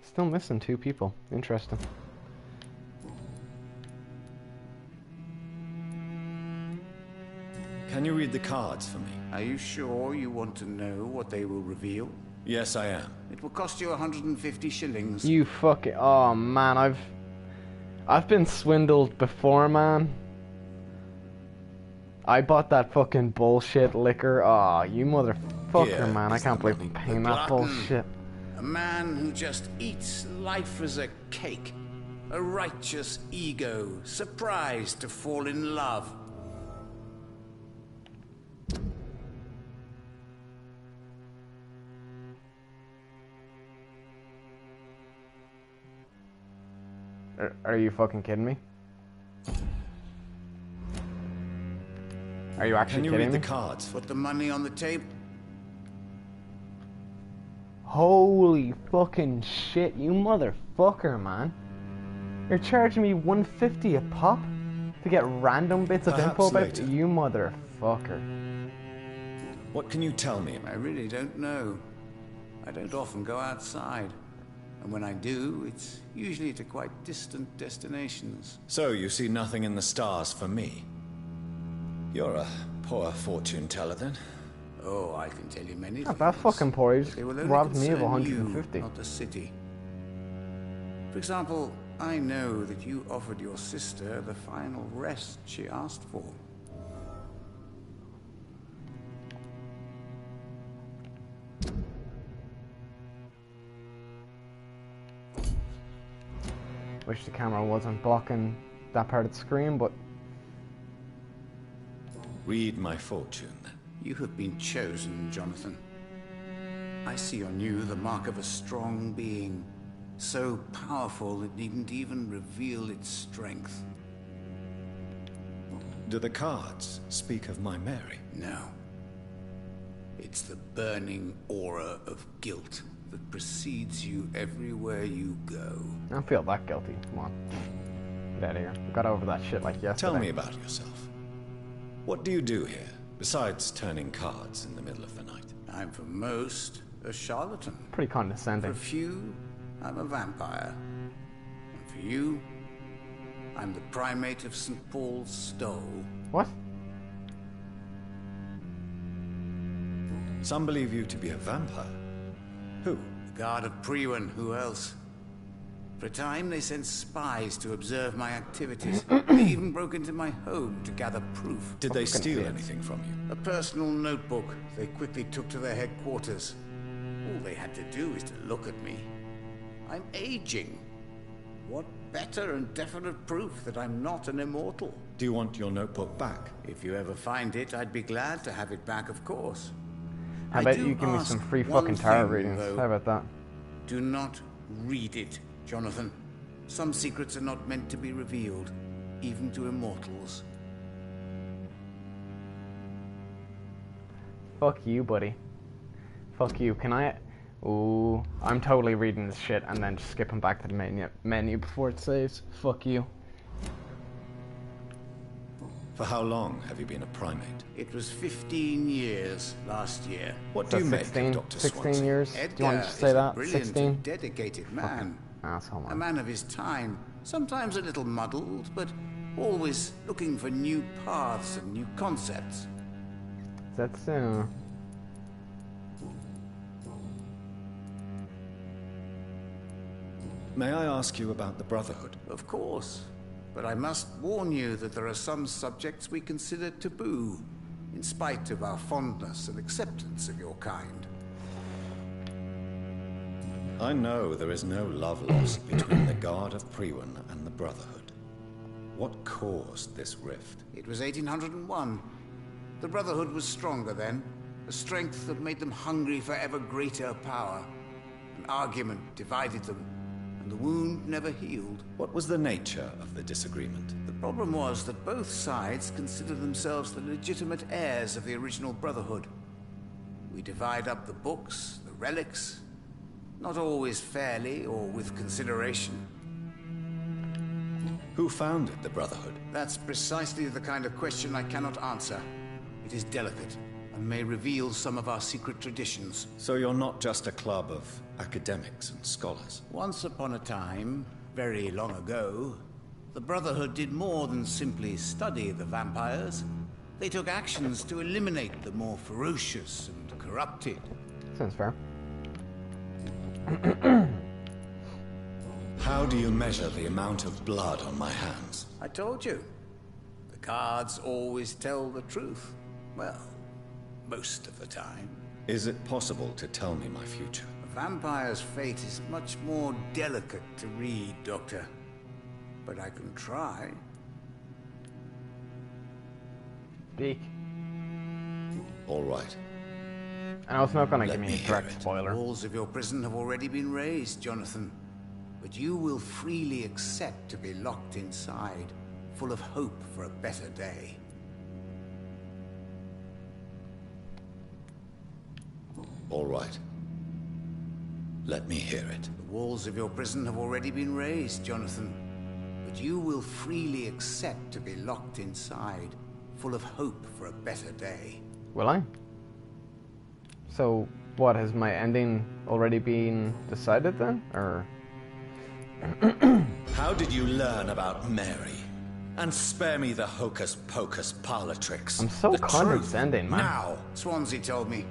Still missing 2 people. Interesting. Can you read the cards for me? Are you sure you want to know what they will reveal? Yes, I am. It will cost you 150 shillings. You fucking... Oh, man, I've been swindled before, man. I bought that fucking bullshit liquor. Oh, you motherfucker, Here man. I is can't the believe money. I'm paying The that glutton. bullshit. A man who just eats life as a cake. A righteous ego, surprised to fall in love. Are you fucking kidding me? Are you actually Can you kidding read me? the cards? Put the money on the table. Holy fucking shit, you motherfucker, man. You're charging me 150 a pop to get random bits of Perhaps info about later. you motherfucker. What can you tell me? I really don't know. I don't often go outside. And when I do, it's usually to quite distant destinations. So you see nothing in the stars for me? You're a poor fortune teller then. Oh, I can tell you many Not things. that fucking poor, he but just they will only robbed me of concern 150. You, not the city. For example, I know that you offered your sister the final rest she asked for. Wish the camera wasn't blocking that part of the screen, but Read my fortune then. You have been chosen, Jonathan. I see on you the mark of a strong being, so powerful it needn't even reveal its strength. Do the cards speak of my Mary? No. It's the burning aura of guilt that precedes you everywhere you go. I don't feel that guilty. Come on. Get out of here. I got over that shit like yesterday. Tell me about yourself. What do you do here, besides turning cards in the middle of the night? I'm for most a charlatan. Pretty For condescending. few, I'm a vampire. And for you, I'm the primate of St. Paul's Stole. What? Some believe you to be a vampire. Who? The Guard of Priwen, who else? For a time, they sent spies to observe my activities. They even broke into my home to gather proof. Did they Fucking steal idiots. anything from you? A personal notebook they quickly took to their headquarters. All they had to do is to look at me. I'm aging. What better and definite proof that I'm not an immortal? Do you want your notebook back? If you ever find it, I'd be glad to have it back, of course. How I about do you give me ask some free one fucking tarot thing, readings? though. How about that? Do not read it, Jonathan. Some secrets are not meant to be revealed, even to immortals. Fuck you, buddy. Fuck you. Can I... Ooh, I'm totally reading this shit and then just skipping back to the menu before it saves. Fuck you. For how long have you been a primate? It was 15 years last year. What So do you make 16, of Dr. 16 Swansea? years? Do you want to Edgar just say is a that? brilliant 16? and dedicated man. Asshole, A man. man of his time, sometimes a little muddled, but always looking for new paths and new concepts. That's, May I ask you about the Brotherhood? Of course. But I must warn you that there are some subjects we consider taboo, in spite of our fondness and acceptance of your kind. I know there is no love lost between the Guard of Priwen and the Brotherhood. What caused this rift? It was 1801. The Brotherhood was stronger then, a strength that made them hungry for ever greater power. An argument divided them, and the wound never healed. What was the nature of the disagreement? The problem was that both sides considered themselves the legitimate heirs of the original Brotherhood. We divide up the books, the relics, not always fairly or with consideration. Who founded the Brotherhood? That's precisely the kind of question I cannot answer. It is delicate, and may reveal some of our secret traditions. So you're not just a club of academics and scholars? Once upon a time, very long ago, the Brotherhood did more than simply study the vampires. They took actions to eliminate the more ferocious and corrupted. Sounds fair. How do you measure the amount of blood on my hands? I told you. The cards always tell the truth. Well, most of the time. Is it possible to tell me my future? A vampire's fate is much more delicate to read, Doctor. But I can try. Speak. All right. I know it's not going to Let give me me a hear direct it. spoiler. The walls of your prison have already been raised, Jonathan. But you will freely accept to be locked inside, full of hope for a better day. All right. Let me hear it. The walls of your prison have already been raised, Jonathan. But you will freely accept to be locked inside, full of hope for a better day. Will I? So, what, has my ending already been decided then? Or... How did you learn about Mary? And spare me the hocus-pocus parlor tricks. I'm so The condescending, truth, man. Now! Swansea told me.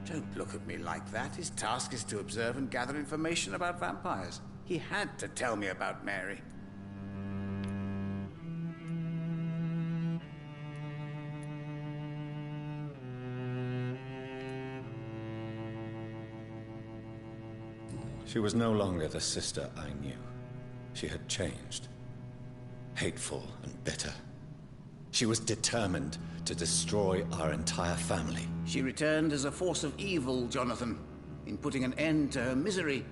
Don't look at me like that. His task is to observe and gather information about vampires. He had to tell me about Mary. She was no longer the sister I knew. She had changed. Hateful and bitter. She was determined to destroy our entire family. She returned as a force of evil, Jonathan. In putting an end to her misery,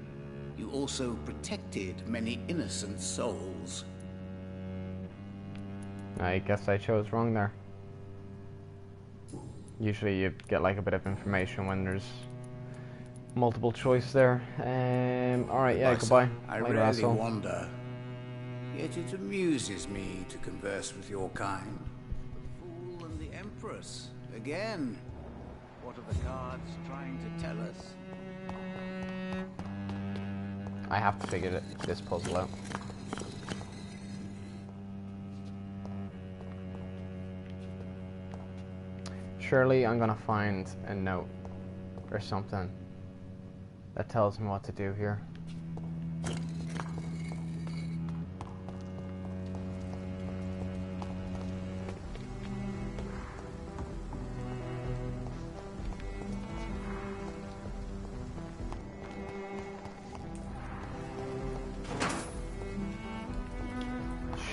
you also protected many innocent souls. I guess I chose wrong there. Usually you get like a bit of information when there's multiple choice there. Alright, yeah, goodbye. I Later, rarely asshole. wander. Yet it amuses me to converse with your kind. The Fool and the Empress. Again. What are the cards trying to tell us? I have to figure this puzzle out. Surely I'm gonna find a note or something that tells me what to do here.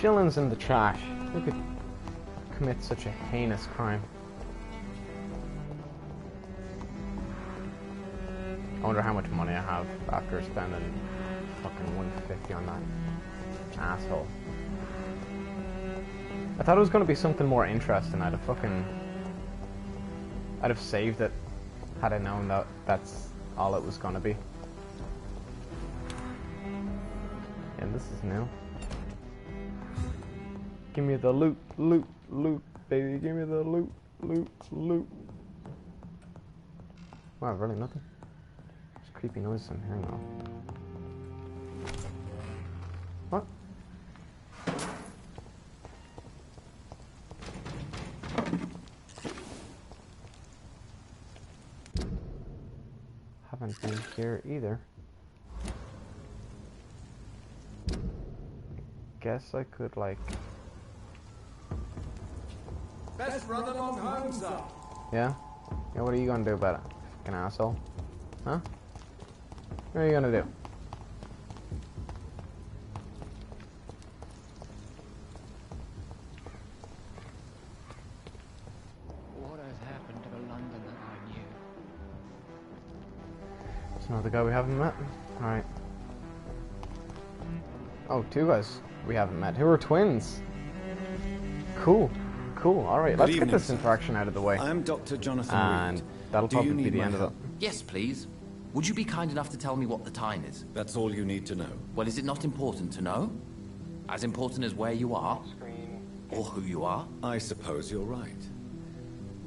Shillings in the trash. Who could commit such a heinous crime? I wonder how much money I have after spending fucking 150 on that asshole. I thought it was going to be something more interesting. I'd have saved it had I known that that's all it was going to be. And this is new. Give me the loot, loot, loot, baby. Give me the loot, loot, loot. Wow, really nothing? There's creepy noises in here now. What? Haven't been here either. guess I could, like... Best run along home, sir. Yeah? Yeah, what are you gonna do about it? Fucking asshole. Huh? What are you gonna do? What has happened to the London that I knew? It's another guy we haven't met. Alright. Oh, two guys we haven't met. Who are twins? Cool. Cool. Alright, let's get this interaction out of the way. I'm Dr. Jonathan And Reed. that'll Do you probably be need the my end of it. help? Yes, please. Would you be kind enough to tell me what the time is? That's all you need to know. Well, is it not important to know? As important as where you are? Or who you are? I suppose you're right.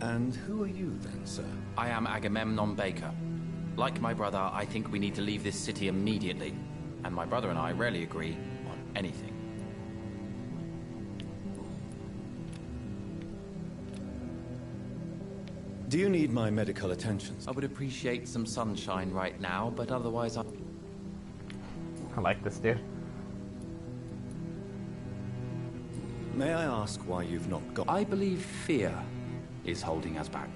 And who are you then, sir? I am Agamemnon Baker. Like my brother, I think we need to leave this city immediately. And my brother and I rarely agree on anything. Do you need my medical attention? I would appreciate some sunshine right now, but otherwise I like this dude. May I ask why you've not gone? I believe fear is holding us back.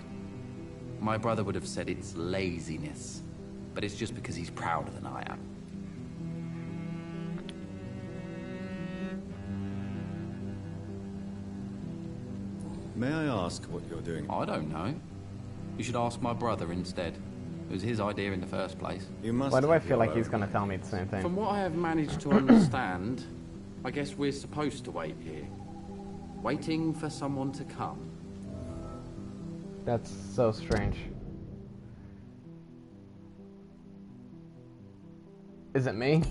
My brother would have said it's laziness, but it's just because he's prouder than I am. May I ask what you're doing? I don't know. You should ask my brother instead. It was his idea in the first place. You must. Why do I have feel your like he's own going to tell me the same thing? From what I have managed to understand, I guess we're supposed to wait here. Waiting for someone to come. That's so strange. Is it me?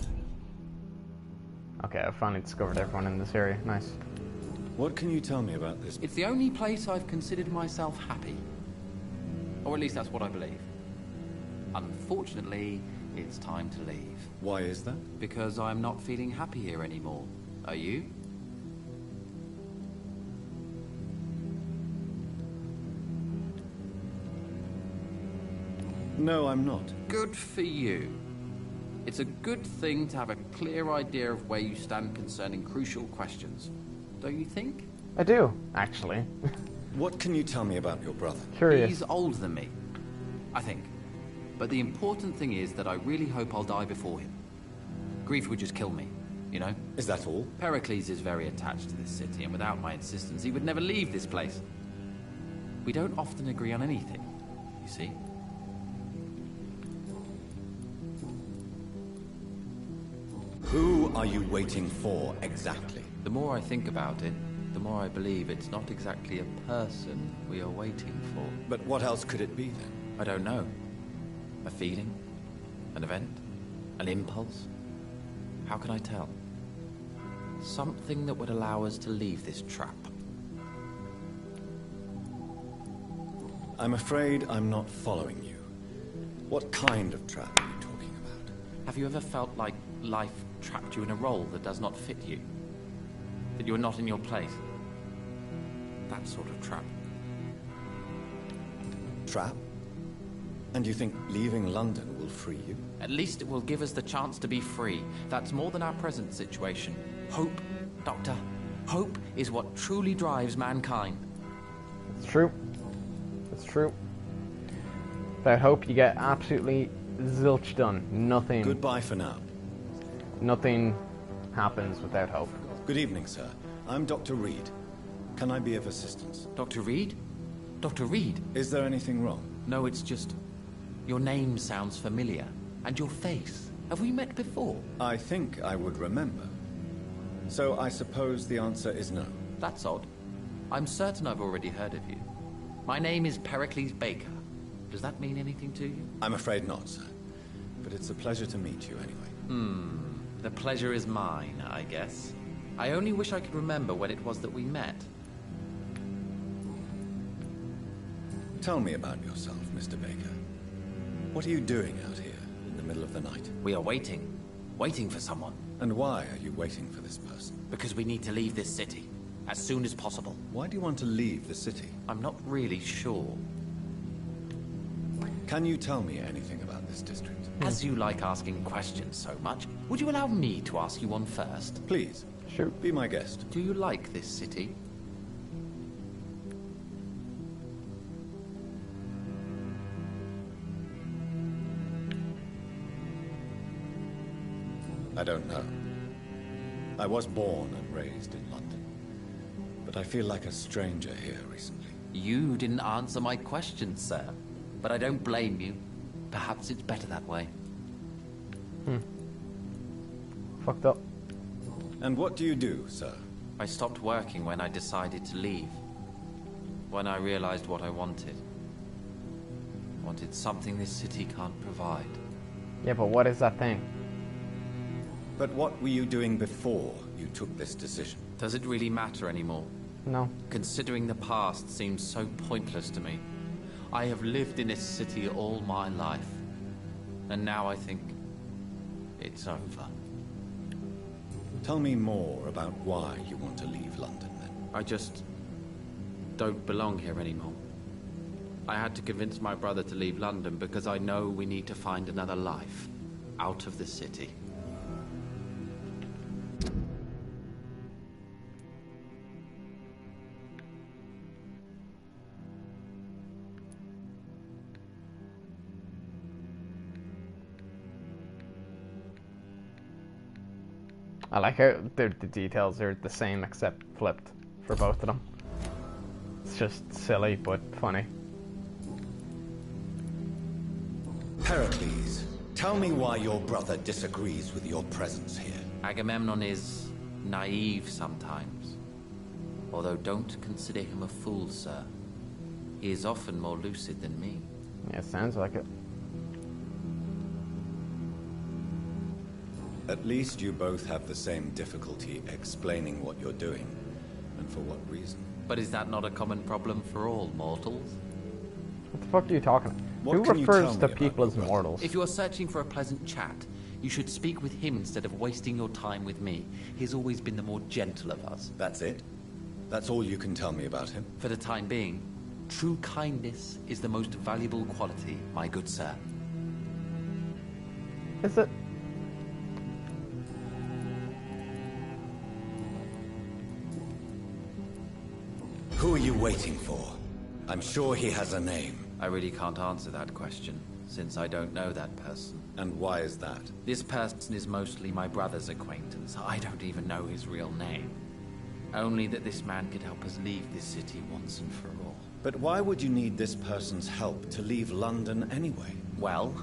Okay, I finally discovered everyone in this area. Nice. What can you tell me about this? It's the only place I've considered myself happy. Or at least that's what I believe. Unfortunately, it's time to leave. Why is that? Because I'm not feeling happy here anymore. Are you? No, I'm not. Good for you. It's a good thing to have a clear idea of where you stand concerning crucial questions. Don't you think? I do, actually. What can you tell me about your brother? Curious. He's older than me, I think. But the important thing is that I really hope I'll die before him. Grief would just kill me, you know? Is that all? Pericles is very attached to this city, and without my insistence, he would never leave this place. We don't often agree on anything, you see? Who are you waiting for, exactly? The more I think about it, the more I believe it's not exactly a person we are waiting for. But what else could it be, then? I don't know. A feeling? An event? An impulse? How can I tell? Something that would allow us to leave this trap. I'm afraid I'm not following you. What kind of trap are you talking about? Have you ever felt like life trapped you in a role that does not fit you? That you're not in your place? That sort of trap. Trap? And you think leaving London will free you? At least it will give us the chance to be free. That's more than our present situation. Hope, Doctor. Hope is what truly drives mankind. It's true. It's true. Without hope, you get absolutely zilch done. Nothing. Goodbye for now. Nothing happens without hope. Good evening, sir. I'm Dr. Reed. Can I be of assistance? Dr. Reed? Dr. Reed? Is there anything wrong? No, it's just... your name sounds familiar. And your face. Have we met before? I think I would remember. So I suppose the answer is no. That's odd. I'm certain I've already heard of you. My name is Pericles Baker. Does that mean anything to you? I'm afraid not, sir. But it's a pleasure to meet you anyway. The pleasure is mine, I guess. I only wish I could remember when it was that we met. Tell me about yourself, Mr. Baker. What are you doing out here in the middle of the night? We are waiting. Waiting for someone. And why are you waiting for this person? Because we need to leave this city. As soon as possible. Why do you want to leave the city? I'm not really sure. Can you tell me anything about this district? As you like asking questions so much, would you allow me to ask you one first? Please. Shoot. Be my guest. Do you like this city? I don't know. I was born and raised in London, but I feel like a stranger here recently. You didn't answer my question, sir. But I don't blame you. Perhaps it's better that way. Fucked up. And what do you do, sir? I stopped working when I decided to leave. When I realized what I wanted. Wanted something this city can't provide. Yeah, but what is that thing? But what were you doing before you took this decision? Does it really matter anymore? No. Considering the past seems so pointless to me. I have lived in this city all my life. And now I think it's over. Tell me more about why you want to leave London, then. I just don't belong here anymore. I had to convince my brother to leave London because I know we need to find another life out of the city. I like how the details are the same except flipped for both of them. It's just silly but funny. Pericles, tell me why your brother disagrees with your presence here. Agamemnon is naive sometimes. Although don't consider him a fool, sir. He is often more lucid than me. Yeah, sounds like it. At least you both have the same difficulty explaining what you're doing, and for what reason. But is that not a common problem for all mortals? What the fuck are you talking about? What Who can you refers tell to me people about as your brother? mortals? If you are searching for a pleasant chat, you should speak with him instead of wasting your time with me. He's always been the more gentle of us. That's it? That's all you can tell me about him? For the time being, true kindness is the most valuable quality, my good sir. Is it? Who are you waiting for? I'm sure he has a name. I really can't answer that question, since I don't know that person. And why is that? This person is mostly my brother's acquaintance. I don't even know his real name. Only that this man could help us leave this city once and for all. But why would you need this person's help to leave London anyway? Well,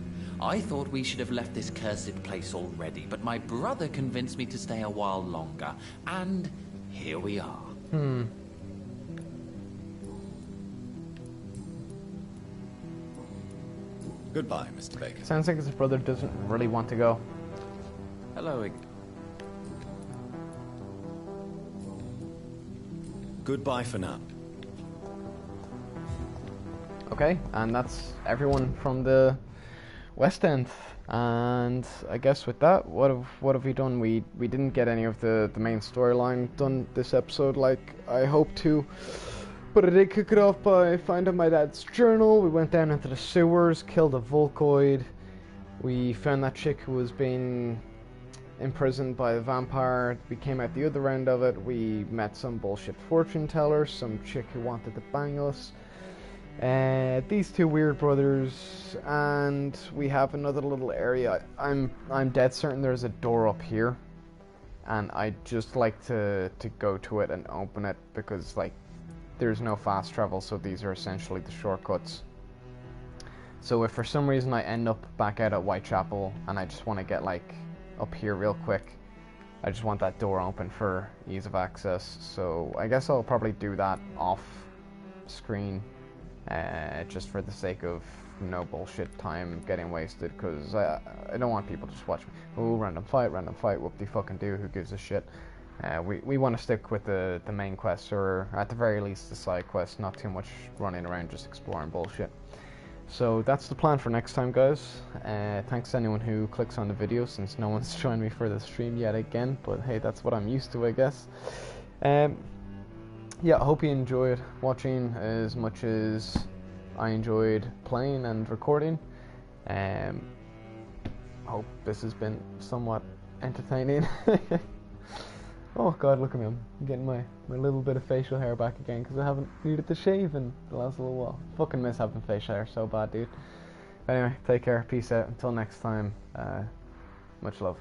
I thought we should have left this cursed place already, but my brother convinced me to stay a while longer, and here we are. Goodbye, Mr. Baker. Sounds like his brother doesn't really want to go. Hello. Goodbye for now. Okay, and that's everyone from the West End. And I guess with that, what have we done? We didn't get any of the main storyline done this episode like I hoped to. But I did kick it off by finding my dad's journal. We went down into the sewers, killed a Volkoid. We found that chick who was being imprisoned by the vampire. We came out the other end of it. We met some bullshit fortune teller, some chick who wanted to bang us. These two weird brothers, and we have another little area. I'm dead certain there's a door up here, and I'd just like to go to it and open it because like there's no fast travel, so these are essentially the shortcuts. So if for some reason I end up back out at Whitechapel and I just want to get like up here real quick, I just want that door open for ease of access. So I guess I'll probably do that off screen, just for the sake of no bullshit time getting wasted, because I don't want people to just watch me. Oh, random fight, whoop-de-fucking-do, who gives a shit. We want to stick with the main quests, or at the very least the side quests, not too much running around just exploring bullshit. So that's the plan for next time, guys. Thanks to anyone who clicks on the video, since no one's joined me for the stream yet again, but hey, that's what I'm used to, I guess. Yeah, I hope you enjoyed watching as much as I enjoyed playing and recording. Hope this has been somewhat entertaining. Oh god, look at me, I'm getting my little bit of facial hair back again because I haven't needed to shave in the last little while. Fucking miss having facial hair so bad, dude. Anyway, take care, peace out, until next time, much love.